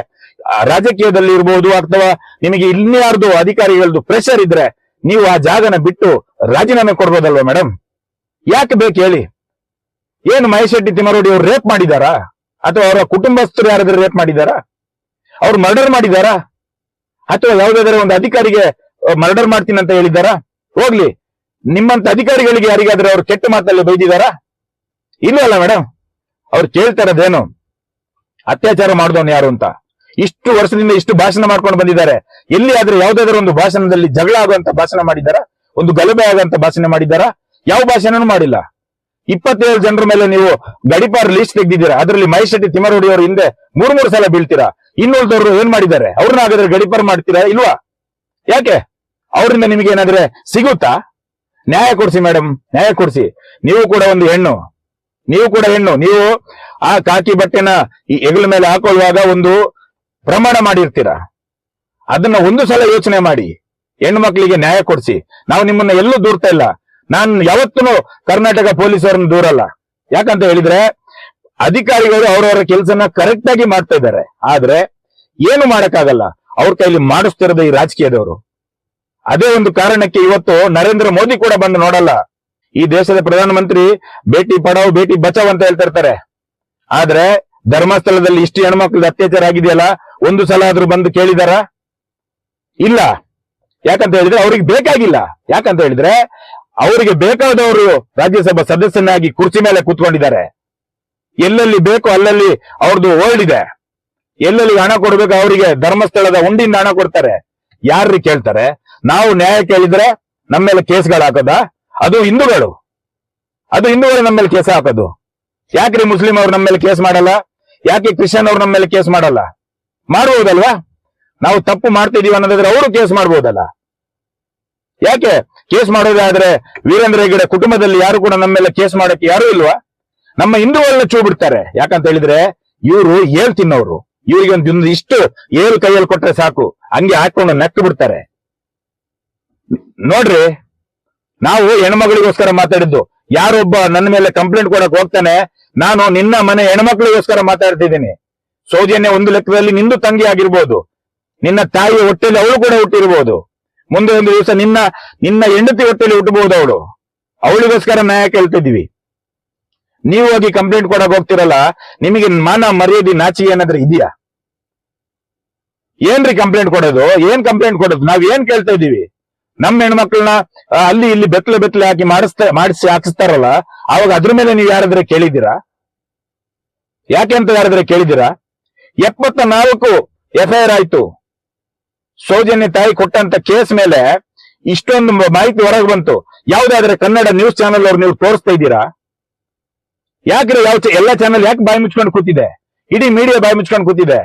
ರಾಜಕೀಯದಲ್ಲಿ ಇರಬಹುದು ಅಥವಾ ನಿಮಗೆ ಇನ್ಯಾರ್ದು ಅಧಿಕಾರಿಗಳದ್ದು ಪ್ರೆಷರ್ ಇದ್ರೆ ನೀವು ಆ ಜಾಗನ ಬಿಟ್ಟು ರಾಜೀನಾಮೆ ಕೊಡ್ಬೋದಲ್ವಾ ಮೇಡಮ್? ಯಾಕೆ ಬೇಕು ಹೇಳಿ? ಏನು ಮಹೇಶ್ ಶೆಟ್ಟಿ ತಿಮ್ಮರೋಡಿ ಅವರು ರೇಪ್ ಮಾಡಿದಾರಾ? ಅಥವಾ ಅವರ ಕುಟುಂಬಸ್ಥರು ಯಾರಾದ್ರೂ ರೇಪ್ ಮಾಡಿದಾರಾ? ಅವ್ರು ಮರ್ಡರ್ ಮಾಡಿದಾರಾ? ಅಥವಾ ಯಾವ್ದಾದ್ರು ಒಂದು ಅಧಿಕಾರಿಗೆ ಮರ್ಡರ್ ಮಾಡ್ತೀನಿ ಅಂತ ಹೇಳಿದಾರಾ? ಹೋಗ್ಲಿ, ನಿಮ್ಮಂತ ಅಧಿಕಾರಿಗಳಿಗೆ ಯಾರಿಗಾದ್ರೆ ಅವ್ರು ಕೆಟ್ಟ ಮಾತಲ್ಲಿ ಬೈದಿದಾರಾ? ಇಲ್ವಲ್ಲ ಮೇಡಮ್. ಅವ್ರು ಕೇಳ್ತಾ ಇರೋದೇನು? ಅತ್ಯಾಚಾರ ಮಾಡಿದವನು ಯಾರು ಅಂತ. ಇಷ್ಟು ವರ್ಷದಿಂದ ಇಷ್ಟು ಭಾಷಣ ಮಾಡ್ಕೊಂಡು ಬಂದಿದ್ದಾರೆ. ಎಲ್ಲಿ ಆದ್ರೆ ಯಾವ್ದಾದ್ರು ಒಂದು ಭಾಷಣದಲ್ಲಿ ಜಗಳ ಆಗುವಂತ ಭಾಷಣ ಮಾಡಿದಾರಾ? ಒಂದು ಗಲಭೆ ಆಗುವಂತ ಭಾಷಣ ಮಾಡಿದಾರಾ? ಯಾವ ಭಾಷಣನೂ ಮಾಡಿಲ್ಲ. 27 ಜನರ ಮೇಲೆ ನೀವು ಗಡಿಪಾರ್ ಲಿಸ್ಟ್ ತೆಗೆದಿದ್ದೀರಾ. ಅದರಲ್ಲಿ ಮಹೇಶ್ ಶೆಟ್ಟಿ ತಿಮ್ಮರೋಡಿ ಅವರು ಹಿಂದೆ 3 ಸಲ ಬೀಳ್ತೀರಾ. ಇನ್ನುಳಿದವರು ಏನ್ ಮಾಡಿದ್ದಾರೆ? ಅವ್ರನ್ನ ಹಾಗಾದ್ರೆ ಗಡಿಪಾರ್ ಮಾಡ್ತೀರಾ ಇಲ್ವಾ? ಯಾಕೆ? ಅವರಿಂದ ನಿಮಗೆ ಏನಾದ್ರೆ ಸಿಗುತ್ತಾ? ನ್ಯಾಯ ಕೊಡಿಸಿ ಮೇಡಮ್, ನ್ಯಾಯ ಕೊಡಿಸಿ. ನೀವು ಕೂಡ ಒಂದು ಹೆಣ್ಣು, ನೀವು ಆ ಕಾಕಿ ಬಟ್ಟೆನ ಈ ಹೆಗಲ ಮೇಲೆ ಹಾಕೊಳ್ಳುವಾಗ ಒಂದು ಪ್ರಮಾಣ ಮಾಡಿರ್ತೀರಾ. ಅದನ್ನ ಒಂದು ಸಲ ಯೋಚನೆ ಮಾಡಿ, ಹೆಣ್ಣು ಮಕ್ಕಳಿಗೆ ನ್ಯಾಯ ಕೊಡಿಸಿ. ನಾವು ನಿಮ್ಮನ್ನ ಎಲ್ಲೂ ದೂರ್ತಾ ಇಲ್ಲ. ನಾನು ಯಾವತ್ತೂ ಕರ್ನಾಟಕ ಪೊಲೀಸರನ್ನು ದೂರಲ್ಲ. ಯಾಕಂತ ಹೇಳಿದ್ರೆ ಅಧಿಕಾರಿಗಳು ಅವರವರ ಕೆಲಸನ ಕರೆಕ್ಟ್ ಆಗಿ ಮಾಡ್ತಾ ಇದ್ದಾರೆ. ಆದ್ರೆ ಏನು ಮಾಡಕ್ಕಾಗಲ್ಲ, ಅವ್ರ ಕೈಲಿ ಮಾಡಿಸ್ತಿರೋದು ಈ ರಾಜಕೀಯದವರು. ಅದೇ ಒಂದು ಕಾರಣಕ್ಕೆ ಇವತ್ತು ನರೇಂದ್ರ ಮೋದಿ ಕೂಡ ಬಂದು ನೋಡಲ್ಲ. ಈ ದೇಶದ ಪ್ರಧಾನಮಂತ್ರಿ ಬೇಟಿ ಪಡಾವ್ ಬೇಟಿ ಬಚಾವ್ ಅಂತ ಹೇಳ್ತಾ ಇರ್ತಾರೆ. ಆದ್ರೆ ಧರ್ಮಸ್ಥಳದಲ್ಲಿ ಇಷ್ಟು ಹೆಣ್ಮಕ್ಳದ ಅತ್ಯಾಚಾರ ಆಗಿದೆಯಲ್ಲ, ಒಂದು ಸಲ ಆದ್ರೂ ಬಂದು ಕೇಳಿದಾರ? ಇಲ್ಲ. ಯಾಕಂತ ಹೇಳಿದ್ರೆ ಅವ್ರಿಗೆ ಬೇಕಾಗಿಲ್ಲ. ಯಾಕಂತ ಹೇಳಿದ್ರೆ ಅವರಿಗೆ ಬೇಕಾದವರು ರಾಜ್ಯಸಭಾ ಸದಸ್ಯನಾಗಿ ಕುರ್ಚಿ ಮೇಲೆ ಕೂತ್ಕೊಂಡಿದ್ದಾರೆ. ಎಲ್ಲೆಲ್ಲಿ ಬೇಕೋ ಅಲ್ಲಲ್ಲಿ ಅವ್ರದ್ದು ಓಲ್ಡ್ ಇದೆ. ಎಲ್ಲೆಲ್ಲಿ ಹಣ ಕೊಡ್ಬೇಕು ಅವರಿಗೆ ಧರ್ಮಸ್ಥಳದ ಉಂಡಿಯಿಂದ ಹಣ ಕೊಡ್ತಾರೆ. ಯಾರ್ರಿ ಕೇಳ್ತಾರೆ? ನಾವು ನ್ಯಾಯ ಕೇಳಿದ್ರೆ ನಮ್ಮ ಮೇಲೆ ಕೇಸ್ಗಳು ಹಾಕೋದ? ಅದು ಹಿಂದೂಗಳು ನಮ್ಮ ಮೇಲೆ ಕೇಸ್ ಹಾಕೋದು. ಯಾಕ್ರಿ ಮುಸ್ಲಿಂ ಅವ್ರು ನಮ್ಮ ಮೇಲೆ ಕೇಸ್ ಮಾಡಲ್ಲ? ಯಾಕೆ ಕ್ರಿಶ್ಚಿಯನ್ ಅವ್ರು ನಮ್ಮ ಮೇಲೆ ಕೇಸ್ ಮಾಡಲ್ಲ? ಮಾಡಬಹುದಲ್ವಾ? ನಾವು ತಪ್ಪು ಮಾಡ್ತಿದೀವಿ ಅನ್ನೋದಾದ್ರೆ ಅವರು ಕೇಸ್ ಮಾಡಬಹುದಲ್ಲ? ಯಾಕೆ ಕೇಸ್ ಮಾಡೋದಾದ್ರೆ ವೀರೇಂದ್ರ ಹೆಗ್ಗಡೆ ಕುಟುಂಬದಲ್ಲಿ ಯಾರು ಕೂಡ ನಮ್ಮ ಮೇಲೆ ಕೇಸ್ ಮಾಡಕ್ಕೆ ಯಾರು ಇಲ್ವಾ? ನಮ್ಮ ಹಿಂದೂಗಳನ್ನ ಚೂ ಬಿಡ್ತಾರೆ. ಯಾಕಂತ ಹೇಳಿದ್ರೆ ಇವರು ಏಳ್ ತಿನ್ನೋರು. ಇವರಿಗೆ ಒಂದು ಇಷ್ಟು ಏಳು ಕೈಯಲ್ಲಿ ಕೊಟ್ರೆ ಸಾಕು, ಹಂಗೆ ಹಾಕೊಂಡು ನಕ್ಕು ಬಿಡ್ತಾರೆ. ನೋಡ್ರಿ, ನಾವು ಹೆಣ್ಮಗಳಿಗೋಸ್ಕರ ಮಾತಾಡಿದ್ದು. ಯಾರೊಬ್ಬ ನನ್ನ ಮೇಲೆ ಕಂಪ್ಲೇಂಟ್ ಕೊಡಕ್ ಹೋಗ್ತಾನೆ, ನಾನು ನಿನ್ನ ಮನೆ ಹೆಣ್ಮಕ್ಳಿಗೋಸ್ಕರ ಮಾತಾಡ್ತಿದ್ದೀನಿ. ಸೌಜನ್ಯ ಒಂದು ಲೆಕ್ಕದಲ್ಲಿ ನಿಂದು ತಂಗಿ ಆಗಿರ್ಬೋದು, ನಿನ್ನ ತಾಯಿಯ ಹೊಟ್ಟೆಯಲ್ಲಿ ಅವಳು ಕೂಡ ಹುಟ್ಟಿರ್ಬೋದು. ಮುಂದೆ ಒಂದು ದಿವಸ ನಿನ್ನ ಹೆಂಡತಿ ಹೊಟ್ಟೆಯಲ್ಲಿ ಹುಟ್ಟಬಹುದು ಅವಳು. ಅವಳಿಗೋಸ್ಕರ ನ್ಯಾಯ ಕೇಳ್ತಿದ್ದೀವಿ. ನೀವು ಹೋಗಿ ಕಂಪ್ಲೇಂಟ್ ಕೊಡಕ್ ಹೋಗ್ತಿರಲ್ಲ, ನಿಮಗೆ ಮಾನ ಮರ್ಯಾದೆ ನಾಚಿಕೆ ಏನಾದ್ರೂ ಇದೆಯಾ? ಏನ್ರಿ ಕಂಪ್ಲೇಂಟ್ ಕೊಡೋದು? ಏನ್ ಕಂಪ್ಲೇಂಟ್ ಕೊಡೋದು? ನಾವ್ ಏನ್ ಕೇಳ್ತಾ ಇದೀವಿ? ನಮ್ಮ ಹೆಣ್ಮಕ್ಳನ್ನ ಅಲ್ಲಿ ಇಲ್ಲಿ ಬೆತ್ತಲೆ ಹಾಕಿ ಮಾಡಿಸಿ ಹಾಕಿಸ್ತಾರಲ್ಲ, ಅವಾಗ ಅದ್ರ ಮೇಲೆ ನೀವು ಯಾರಾದ್ರೆ ಕೇಳಿದ್ದೀರಾ? ಯಾಕೆ ಅಂತ ಯಾರಾದ್ರೆ ಕೇಳಿದ್ದೀರಾ? 74 FIR ಆಯ್ತು. ಸೌಜನ್ಯ ತಾಯಿ ಕೊಟ್ಟಂತ ಕೇಸ್ ಮೇಲೆ ಇಷ್ಟೊಂದು ಮಾಹಿತಿ ಹೊರಗೆ ಬಂತು. ಯಾವ್ದಾದ್ರೆ ಕನ್ನಡ ನ್ಯೂಸ್ ಚಾನೆಲ್ ಅವ್ರು ನೀವು ತೋರಿಸ್ತಾ ಇದ್ದೀರಾ? ಯಾಕ್ರೆ ಎಲ್ಲ ಚಾನೆಲ್ ಯಾಕೆ ಬಾಯಿ ಮುಚ್ಕೊಂಡು ಕೂತಿದೆ? ಇಡೀ ಮೀಡಿಯಾ ಬಾಯಿ ಮುಚ್ಕೊಂಡು ಕೂತಿದೆ.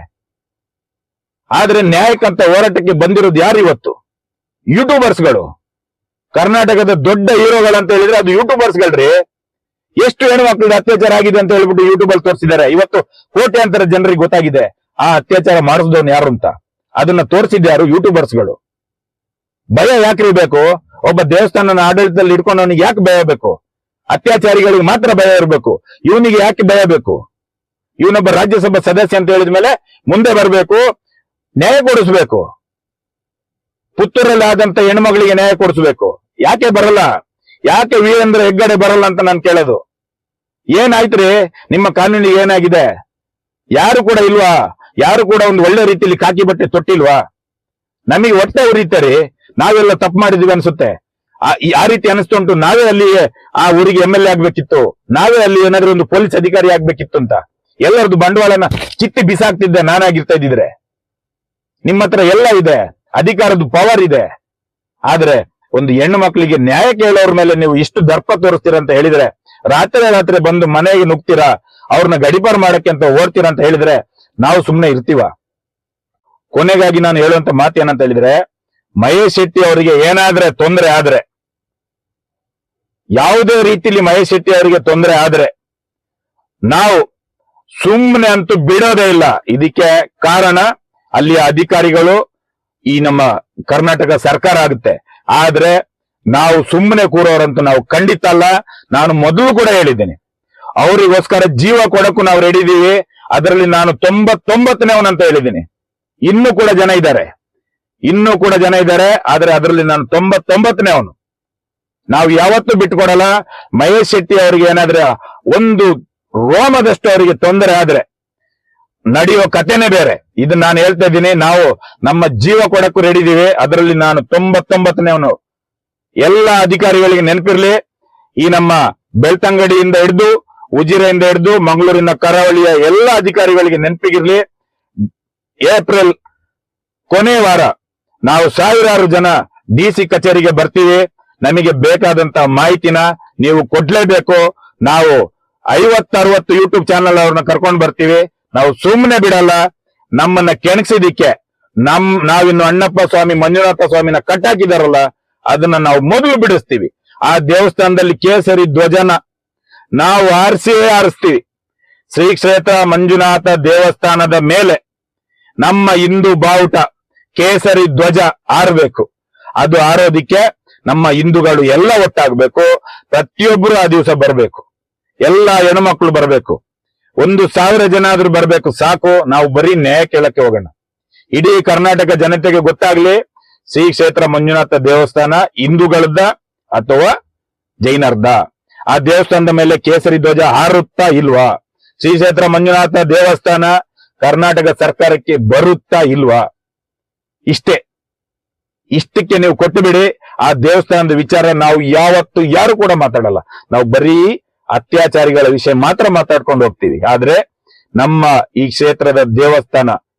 ಆದ್ರೆ ನ್ಯಾಯಕ್ಕಂತ ಹೋರಾಟಕ್ಕೆ ಬಂದಿರೋದು ಯಾರು ಇವತ್ತು? ಯೂಟ್ಯೂಬರ್ಸ್ಗಳು. ಕರ್ನಾಟಕದ ದೊಡ್ಡ ಹೀರೋಗಳಂತ ಹೇಳಿದ್ರೆ ಅದು ಯೂಟ್ಯೂಬರ್ಸ್ಗಳ್ರಿ. ಎಷ್ಟು ಹೆಣ್ಮಕ್ಳದ ಅತ್ಯಾಚಾರ ಆಗಿದೆ ಅಂತ ಹೇಳ್ಬಿಟ್ಟು ಯೂಟ್ಯೂಬ್ ಅಲ್ಲಿ ತೋರಿಸಿದ್ದಾರೆ. ಇವತ್ತು ಕೋಟ್ಯಾಂತರ ಜನರಿಗೆ ಗೊತ್ತಾಗಿದೆ ಆ ಅತ್ಯಾಚಾರ ಮಾಡಿಸಿದವನು ಯಾರು ಅಂತ. ಅದನ್ನ ತೋರಿಸಿದ್ಯಾರು? ಯೂಟ್ಯೂಬರ್ಸ್ಗಳು. ಭಯ ಯಾಕ್ರಿ ಬೇಕು? ಒಬ್ಬ ದೇವಸ್ಥಾನನ ಆಡಳಿತದಲ್ಲಿ ಇಟ್ಕೊಂಡವನಿಗೆ ಯಾಕೆ ಭಯ ಬೇಕು? ಅತ್ಯಾಚಾರಿಗಳಿಗೆ ಮಾತ್ರ ಭಯ ಇರಬೇಕು. ಇವನಿಗೆ ಯಾಕೆ ಭಯ ಬೇಕು? ಇವನೊಬ್ಬ ರಾಜ್ಯಸಭಾ ಸದಸ್ಯ ಅಂತ ಹೇಳಿದ ಮೇಲೆ ಮುಂದೆ ಬರಬೇಕು, ನ್ಯಾಯ ಕೊಡಿಸ್ಬೇಕು. ಪುತ್ತೂರಲ್ಲಿ ಆದಂತ ಹೆಣ್ಮಗಳಿಗೆ ನ್ಯಾಯ ಕೊಡಿಸ್ಬೇಕು. ಯಾಕೆ ಬರಲ್ಲ? ಯಾಕೆ ವೀರೇಂದ್ರ ಹೆಗ್ಗಡೆ ಬರಲ್ಲ ಅಂತ ನಾನು ಕೇಳೋದು. ಏನಾಯ್ತ್ರಿ? ನಿಮ್ಮ ಕಾನೂನಿಗೆ ಏನಾಗಿದೆ? ಯಾರು ಕೂಡ ಇಲ್ವಾ? ಯಾರು ಕೂಡ ಒಂದು ಒಳ್ಳೆ ರೀತಿಯಲ್ಲಿ ಕಾಕಿ ಬಟ್ಟೆ ತೊಟ್ಟಿಲ್ವಾ? ನಮಗೆ ಹೊಟ್ಟೆ ಉರಿತಾರೆ. ನಾವೆಲ್ಲ ತಪ್ಪು ಮಾಡಿದೀವಿ ಅನ್ಸುತ್ತೆ. ಆ ರೀತಿ ಅನಿಸ್ತುಂಟು. ನಾವೇ ಅಲ್ಲಿ ಆ ಊರಿಗೆ MLA ಆಗ್ಬೇಕಿತ್ತು, ನಾವೇ ಅಲ್ಲಿ ಏನಾದ್ರೂ ಒಂದು ಪೊಲೀಸ್ ಅಧಿಕಾರಿ ಆಗ್ಬೇಕಿತ್ತು ಅಂತ. ಎಲ್ಲರದ್ದು ಬಂಡವಾಳನ ಚಿತ್ತಿ ಬಿಸಾಕ್ತಿದ್ದೆ ನಾನಾಗಿರ್ತಾ ಇದ್ದಿದ್ರೆ. ನಿಮ್ಮ ಹತ್ರ ಎಲ್ಲ ಇದೆ, ಅಧಿಕಾರದ ಪವರ್ ಇದೆ. ಆದ್ರೆ ಒಂದು ಹೆಣ್ಣು ಮಕ್ಕಳಿಗೆ ನ್ಯಾಯ ಕೇಳೋರ್ ಮೇಲೆ ನೀವು ಇಷ್ಟು ದರ್ಪ ತೋರಿಸ್ತೀರಾ ಅಂತ ಹೇಳಿದ್ರೆ, ರಾತ್ರಿ ಬಂದು ಮನೆಗೆ ನುಗ್ತೀರಾ, ಅವ್ರನ್ನ ಗಡಿಪಾರು ಮಾಡಕ್ಕೆ ಅಂತ ಓಡ್ತೀರಾ ಅಂತ ಹೇಳಿದ್ರೆ ನಾವು ಸುಮ್ನೆ ಇರ್ತೀವ? ಕೊನೆಗಾಗಿ ನಾನು ಹೇಳುವಂತ ಮಾತು ಏನಂತ ಹೇಳಿದ್ರೆ, ಮಹೇಶ್ ಶೆಟ್ಟಿ ಅವರಿಗೆ ಏನಾದ್ರೆ ತೊಂದರೆ ಆದ್ರೆ, ಯಾವುದೇ ರೀತಿಯಲ್ಲಿ ಮಹೇಶ್ ಶೆಟ್ಟಿ ಅವರಿಗೆ ತೊಂದರೆ ಆದ್ರೆ ನಾವು ಸುಮ್ಮನೆ ಅಂತೂ ಬಿಡೋದೇ ಇಲ್ಲ. ಇದಕ್ಕೆ ಕಾರಣ ಅಲ್ಲಿಯ ಅಧಿಕಾರಿಗಳು, ಈ ನಮ್ಮ ಕರ್ನಾಟಕ ಸರ್ಕಾರ ಆಗುತ್ತೆ. ಆದ್ರೆ ನಾವು ಸುಮ್ಮನೆ ಕೂರೋರಂತೂ ನಾವು ಖಂಡಿತ ಅಲ್ಲ. ನಾನು ಮೊದಲು ಕೂಡ ಹೇಳಿದ್ದೇನೆ, ಅವರಿಗೋಸ್ಕರ ಜೀವ ಕೊಡಕ್ಕೂ ನಾವು ರೆಡಿ ಇದೀವಿ. ಅದರಲ್ಲಿ ನಾನು 99ನೇವನಂತ ಹೇಳಿದ್ದೀನಿ. ಇನ್ನೂ ಕೂಡ ಜನ ಇದ್ದಾರೆ. ಆದ್ರೆ ಅದರಲ್ಲಿ ನಾನು 99ನೇವನು. ನಾವು ಯಾವತ್ತೂ ಬಿಟ್ಕೊಡಲ್ಲ. ಮಹೇಶ್ ಶೆಟ್ಟಿ ಅವರಿಗೆ ಏನಾದ್ರೆ ಒಂದು ರೋಮದಷ್ಟು ಅವರಿಗೆ ತೊಂದರೆ ಆದ್ರೆ ನಡೆಯೋ ಕಥೆನೇ ಬೇರೆ. ಇದನ್ನ ನಾನು ಹೇಳ್ತಾ ಇದ್ದೀನಿ. ನಾವು ನಮ್ಮ ಜೀವ ಕೊಡಕ್ಕೂ ರೆಡಿ ಇದೀವಿ. ಅದರಲ್ಲಿ ನಾನು 99ನೇವನು. ಎಲ್ಲ ಅಧಿಕಾರಿಗಳಿಗೆ ನೆನಪಿರ್ಲಿ, ಈ ನಮ್ಮ ಬೆಳ್ತಂಗಡಿಯಿಂದ ಹಿಡಿದು ಉಜಿರೆಯಿಂದ ಹಿಡಿದು ಮಂಗಳೂರಿನ ಕರಾವಳಿಯ ಎಲ್ಲ ಅಧಿಕಾರಿಗಳಿಗೆ ನೆನಪಿಗಿರ್ಲಿ, ಏಪ್ರಿಲ್ ಕೊನೆ ವಾರ ನಾವು ಸಾವಿರಾರು ಜನ DC ಕಚೇರಿಗೆ ಬರ್ತೀವಿ. ನಮಗೆ ಬೇಕಾದಂತ ಮಾಹಿತಿನ ನೀವು ಕೊಡ್ಲೇಬೇಕು. ನಾವು 50-60 ಯೂಟ್ಯೂಬ್ ಚಾನೆಲ್ ಅವ್ರನ್ನ ಕರ್ಕೊಂಡು ಬರ್ತೀವಿ. ನಾವು ಸುಮ್ಮನೆ ಬಿಡಲ್ಲ. ನಮ್ಮನ್ನ ಕೆಣಕ್ಸಿದಿಕ್ಕೆ ನಾವಿನ್ನು ಅಣ್ಣಪ್ಪ ಸ್ವಾಮಿ ಮಂಜುನಾಥ ಸ್ವಾಮಿನ ಕಟ್ಟಾಕಿದಾರಲ್ಲ, ಅದನ್ನ ನಾವು ಮೊದಲು ಬಿಡಿಸ್ತೀವಿ. ಆ ದೇವಸ್ಥಾನದಲ್ಲಿ ಕೇಸರಿ ಧ್ವಜನ ನಾವು ಆರಿಸ್ತೀವಿ. ಶ್ರೀ ಕ್ಷೇತ್ರ ಮಂಜುನಾಥ ದೇವಸ್ಥಾನದ ಮೇಲೆ ನಮ್ಮ ಹಿಂದೂ ಬಾವುಟ ಕೇಸರಿ ಧ್ವಜ ಆರಬೇಕು. ಅದು ಆರೋದಿಕ್ಕೆ ನಮ್ಮ ಹಿಂದೂಗಳು ಎಲ್ಲ ಒಟ್ಟಾಗಬೇಕು. ಪ್ರತಿಯೊಬ್ಬರು ಆ ದಿವಸ ಬರಬೇಕು. ಎಲ್ಲ ಹೆಣ್ಮಕ್ಳು ಬರಬೇಕು. 1,000 ಜನ ಆದ್ರೂ ಬರ್ಬೇಕು, ಸಾಕು. ನಾವು ಬರೀ ನ್ಯಾಯ ಕೇಳಕ್ಕೆ ಹೋಗೋಣ. ಇಡೀ ಕರ್ನಾಟಕ ಜನತೆಗೆ ಗೊತ್ತಾಗ್ಲಿ ಶ್ರೀ ಕ್ಷೇತ್ರ ಮಂಜುನಾಥ ದೇವಸ್ಥಾನ ಹಿಂದೂಗಳದ್ದ ಅಥವಾ ಜೈನರ್ದ. ಆ ದೇವಸ್ಥಾನದ ಮೇಲೆ ಕೇಸರಿ ಧ್ವಜ ಹಾರುತ್ತಾ ಇಲ್ವಾ? ಶ್ರೀ ಕ್ಷೇತ್ರ ಮಂಜುನಾಥ ದೇವಸ್ಥಾನ ಕರ್ನಾಟಕ ಸರ್ಕಾರಕ್ಕೆ ಬರುತ್ತಾ ಇಲ್ವಾ? ಇಷ್ಟಕ್ಕೆ ನೀವು ಕೊಟ್ಟು ಬಿಡಿ. ಆ ದೇವಸ್ಥಾನದ ವಿಚಾರ ನಾವು ಯಾವತ್ತು ಯಾರು ಕೂಡ ಮಾತಾಡಲ್ಲ. ನಾವು ಬರೀ ಅತ್ಯಾಚಾರಿಗಳ ವಿಷಯ ಮಾತ್ರ ಮಾತಾಡ್ಕೊಂಡು ಹೋಗ್ತೀವಿ. ಆದ್ರೆ ನಮ್ಮ ಈ ಕ್ಷೇತ್ರದ ದೇವಸ್ಥಾನ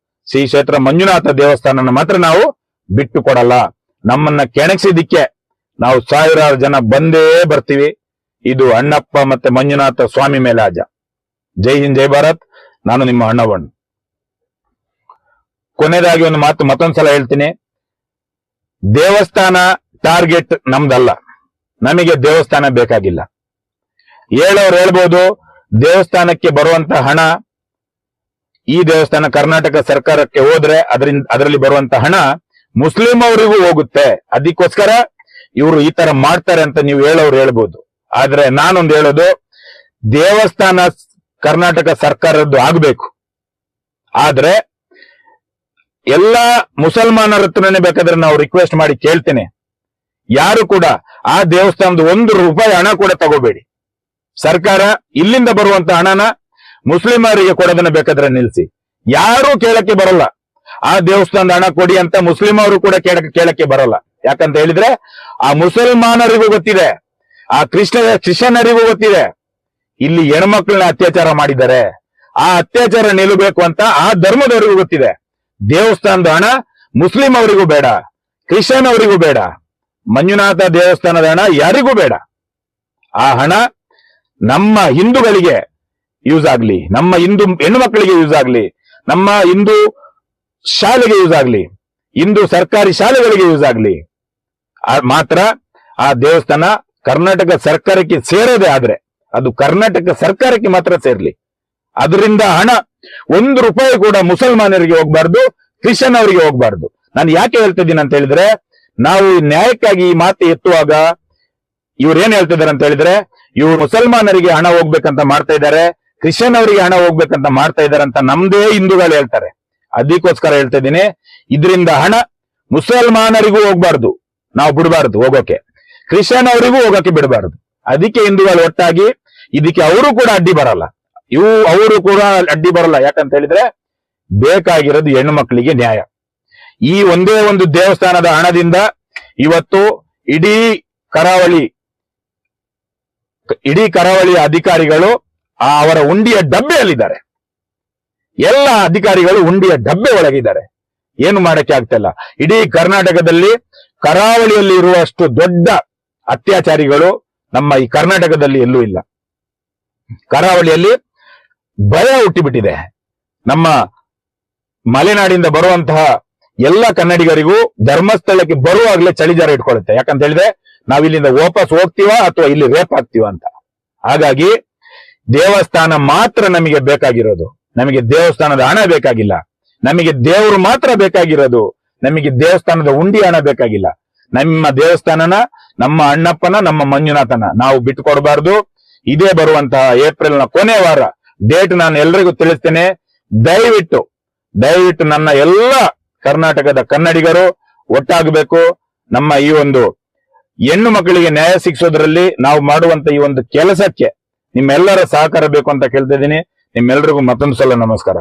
ಶ್ರೀ ಕ್ಷೇತ್ರ ಮಂಜುನಾಥ ದೇವಸ್ಥಾನನ ಮಾತ್ರ ನಾವು ಬಿಟ್ಟು ಕೊಡಲ್ಲ. ನಮ್ಮನ್ನ ಕೆಣಕ್ಸಿದಿಕ್ಕೆ ನಾವು 1000 ಜನ ಬಂದೇ ಬರ್ತೀವಿ. ಇದು ಅಣ್ಣಪ್ಪ ಮತ್ತೆ ಮಂಜುನಾಥ ಸ್ವಾಮಿ ಮೇಲೆ ಆಜ. ಜೈ ಹಿಂದ್, ಜೈ ಭಾರತ್. ನಾನು ನಿಮ್ಮ ಅಣ್ಣವಣ್ಣ. ಕೊನೆಯದಾಗಿ ಒಂದು ಮಾತು ಮತ್ತೊಂದ್ಸಲ ಹೇಳ್ತೀನಿ. ದೇವಸ್ಥಾನ ಟಾರ್ಗೆಟ್ ನಮ್ದಲ್ಲ. ನಮಗೆ ದೇವಸ್ಥಾನ ಬೇಕಾಗಿಲ್ಲ. ಹೇಳೋರು ಹೇಳ್ಬೋದು, ದೇವಸ್ಥಾನಕ್ಕೆ ಬರುವಂತ ಹಣ ಈ ದೇವಸ್ಥಾನ ಕರ್ನಾಟಕ ಸರ್ಕಾರಕ್ಕೆ ಹೋದ್ರೆ ಅದರಲ್ಲಿ ಬರುವಂತ ಹಣ ಮುಸ್ಲಿಂ ಅವರಿಗೂ ಹೋಗುತ್ತೆ. ಅದಕ್ಕೋಸ್ಕರ ಇವರು ಈ ತರ ಮಾಡ್ತಾರೆ ಅಂತ ನೀವು ಹೇಳೋರು ಹೇಳ್ಬೋದು. ಆದ್ರೆ ನಾನೊಂದು ಹೇಳೋದು, ದೇವಸ್ಥಾನ ಕರ್ನಾಟಕ ಸರ್ಕಾರದ್ದು ಆಗ್ಬೇಕು. ಆದ್ರೆ ಎಲ್ಲಾ ಮುಸಲ್ಮಾನರ ಹತ್ರನೇ ಬೇಕಾದ್ರೆ ನಾವು ರಿಕ್ವೆಸ್ಟ್ ಮಾಡಿ ಕೇಳ್ತೇನೆ, ಯಾರು ಕೂಡ ಆ ದೇವಸ್ಥಾನದ 1 ರೂಪಾಯಿ ಹಣ ಕೂಡ ತಗೋಬೇಡಿ. ಸರ್ಕಾರ ಇಲ್ಲಿಂದ ಬರುವಂತ ಹಣನ ಮುಸ್ಲಿಮರಿಗೆ ಕೊಡೋದನ್ನ ಬೇಕಾದ್ರೆ ನಿಲ್ಸಿ. ಯಾರು ಕೇಳಕ್ಕೆ ಬರಲ್ಲ. ಆ ದೇವಸ್ಥಾನದ ಹಣ ಕೊಡಿ ಅಂತ ಮುಸ್ಲಿಂ ಅವರು ಕೂಡ ಕೇಳಕ್ಕೆ ಬರಲ್ಲ. ಯಾಕಂತ ಹೇಳಿದ್ರೆ ಆ ಮುಸಲ್ಮಾನರಿಗೂ ಗೊತ್ತಿದೆ, ಆ ಕ್ರಿಶ್ಚಿಯನ್ನರಿಗೂ ಗೊತ್ತಿದೆ ಇಲ್ಲಿ ಹೆಣ್ಮಕ್ಳನ್ನ ಅತ್ಯಾಚಾರ ಮಾಡಿದ್ದಾರೆ. ಆ ಅತ್ಯಾಚಾರ ನಿಲ್ಲಬೇಕು ಅಂತ ಆ ಧರ್ಮದವರಿಗೂ ಗೊತ್ತಿದೆ. ದೇವಸ್ಥಾನದ ಹಣ ಮುಸ್ಲಿಂ ಅವರಿಗೂ ಬೇಡ, ಕ್ರಿಶ್ಚಿಯನ್ ಅವರಿಗೂ ಬೇಡ, ಮಂಜುನಾಥ ದೇವಸ್ಥಾನದ ಹಣ ಯಾರಿಗೂ ಬೇಡ. ಆ ಹಣ ನಮ್ಮ ಹಿಂದೂಗಳಿಗೆ ಯೂಸ್ ಆಗ್ಲಿ, ನಮ್ಮ ಹಿಂದೂ ಹೆಣ್ಣು ಮಕ್ಕಳಿಗೆ ಯೂಸ್ ಆಗ್ಲಿ, ನಮ್ಮ ಹಿಂದೂ ಶಾಲೆಗೆ ಯೂಸ್ ಆಗ್ಲಿ, ಹಿಂದೂ ಸರ್ಕಾರಿ ಶಾಲೆಗಳಿಗೆ ಯೂಸ್ ಆಗ್ಲಿ. ಮಾತ್ರ ಆ ದೇವಸ್ಥಾನ ಕರ್ನಾಟಕ ಸರ್ಕಾರಕ್ಕೆ ಸೇರೋದೇ ಆದ್ರೆ ಅದು ಕರ್ನಾಟಕ ಸರ್ಕಾರಕ್ಕೆ ಮಾತ್ರ ಸೇರ್ಲಿ. ಅದರಿಂದ ಹಣ 1 ರೂಪಾಯಿ ಕೂಡ ಮುಸಲ್ಮಾನರಿಗೆ ಹೋಗ್ಬಾರ್ದು, ಕ್ರಿಶ್ಚಿಯನ್ ಅವರಿಗೆ ಹೋಗ್ಬಾರ್ದು. ನಾನು ಯಾಕೆ ಹೇಳ್ತಿದ್ದೀನಿ ಅಂತ ಹೇಳಿದ್ರೆ, ನಾವು ನ್ಯಾಯಕ್ಕಾಗಿ ಈ ಮಾತು ಎತ್ತುವಾಗ ಇವ್ರು ಏನ್ ಹೇಳ್ತಿದ್ದಾರೆ ಅಂತ ಹೇಳಿದ್ರೆ, ಇವ್ರು ಮುಸಲ್ಮಾನರಿಗೆ ಹಣ ಹೋಗ್ಬೇಕಂತ ಮಾಡ್ತಾ ಇದ್ದಾರೆ, ಕ್ರಿಶ್ಚಿಯನ್ ಅವರಿಗೆ ಹಣ ಹೋಗ್ಬೇಕಂತ ಮಾಡ್ತಾ ಇದ್ದಾರೆ ಅಂತ ನಮ್ದೇ ಹಿಂದೂಗಳು ಹೇಳ್ತಾರೆ. ಅದಕ್ಕೋಸ್ಕರ ಹೇಳ್ತಾ ಇದ್ದೀನಿ, ಇದರಿಂದ ಹಣ ಮುಸಲ್ಮಾನರಿಗೂ ಹೋಗ್ಬಾರ್ದು, ನಾವು ಬಿಡಬಾರ್ದು ಹೋಗೋಕೆ, ಕ್ರಿಶ್ಚಿಯನ್ ಅವರಿಗೂ ಹೋಗೋಕೆ ಬಿಡಬಾರ್ದು. ಅದಕ್ಕೆ ಹಿಂದೂಗಳು ಒಟ್ಟಾಗಿ ಇದಕ್ಕೆ ಅವರು ಕೂಡ ಅಡ್ಡಿ ಬರಲ್ಲ, ಅವರು ಕೂಡ ಅಡ್ಡಿ ಬರಲ್ಲ. ಯಾಕಂತ ಹೇಳಿದ್ರೆ ಬೇಕಾಗಿರೋದು ಹೆಣ್ಣು ಮಕ್ಕಳಿಗೆ ನ್ಯಾಯ. ಈ ಒಂದೇ ಒಂದು ದೇವಸ್ಥಾನದ ಹಣದಿಂದ ಇವತ್ತು ಇಡೀ ಕರಾವಳಿ ಅಧಿಕಾರಿಗಳು ಅವರ ಉಂಡಿಯ ಡಬ್ಬೆಯಲ್ಲಿದ್ದಾರೆ. ಎಲ್ಲ ಅಧಿಕಾರಿಗಳು ಉಂಡಿಯ ಡಬ್ಬೆ ಒಳಗಿದ್ದಾರೆ. ಏನು ಮಾಡಕ್ಕೆ ಆಗ್ತಿಲ್ಲ. ಇಡೀ ಕರ್ನಾಟಕದಲ್ಲಿ ಕರಾವಳಿಯಲ್ಲಿ ಇರುವಷ್ಟು ದೊಡ್ಡ ಅತ್ಯಾಚಾರಿಗಳು ನಮ್ಮ ಈ ಕರ್ನಾಟಕದಲ್ಲಿ ಎಲ್ಲೂ ಇಲ್ಲ. ಕರಾವಳಿಯಲ್ಲಿ ಭಯ ಹುಟ್ಟಿಬಿಟ್ಟಿದೆ. ನಮ್ಮ ಮಲೆನಾಡಿಂದ ಬರುವಂತಹ ಎಲ್ಲ ಕನ್ನಡಿಗರಿಗೂ ಧರ್ಮಸ್ಥಳಕ್ಕೆ ಬರುವಾಗಲೇ ಚಳಿಜಾರ ಇಟ್ಕೊಳ್ಳುತ್ತೆ. ಯಾಕಂತ ಹೇಳಿದ್ರೆ ನಾವಿಲ್ಲಿಂದ ವಾಪಸ್ ಹೋಗ್ತೀವಾ ಅಥವಾ ಇಲ್ಲಿ ರೇಪ್ ಆಗ್ತೀವ ಅಂತ. ಹಾಗಾಗಿ ದೇವಸ್ಥಾನ ಮಾತ್ರ ನಮಗೆ ಬೇಕಾಗಿರೋದು. ನಮಗೆ ದೇವಸ್ಥಾನದ ಹಣ ಬೇಕಾಗಿಲ್ಲ. ನಮಗೆ ದೇವರು ಮಾತ್ರ ಬೇಕಾಗಿರೋದು. ನಮಗೆ ದೇವಸ್ಥಾನದ ಉಂಡಿ ಹಣ ಬೇಕಾಗಿಲ್ಲ. ನಮ್ಮ ದೇವಸ್ಥಾನನ, ನಮ್ಮ ಅಣ್ಣಪ್ಪನ, ನಮ್ಮ ಮಂಜುನಾಥನ ನಾವು ಬಿಟ್ಟುಕೊಡಬಾರ್ದು. ಇದೇ ಬರುವಂತಹ ಏಪ್ರಿಲ್ನ ಕೊನೆ ವಾರ ಡೇಟ್ ನಾನು ಎಲ್ರಿಗೂ ತಿಳಿಸ್ತೇನೆ. ದಯವಿಟ್ಟು ನನ್ನ ಎಲ್ಲ ಕರ್ನಾಟಕದ ಕನ್ನಡಿಗರು ಒಟ್ಟಾಗಬೇಕು. ನಮ್ಮ ಈ ಒಂದು ಹೆಣ್ಣು ಮಕ್ಕಳಿಗೆ ನ್ಯಾಯ ಸಿಕ್ಸೋದ್ರಲ್ಲಿ ನಾವು ಮಾಡುವಂತ ಈ ಒಂದು ಕೆಲಸಕ್ಕೆ ನಿಮ್ಮೆಲ್ಲರ ಸಹಕಾರ ಬೇಕು ಅಂತ ಕೇಳ್ತಾ ಇದ್ದೀನಿ. ನಿಮ್ಮೆಲ್ಲರಿಗೂ ಮತ್ತೊಂದು ಸಲ ನಮಸ್ಕಾರ.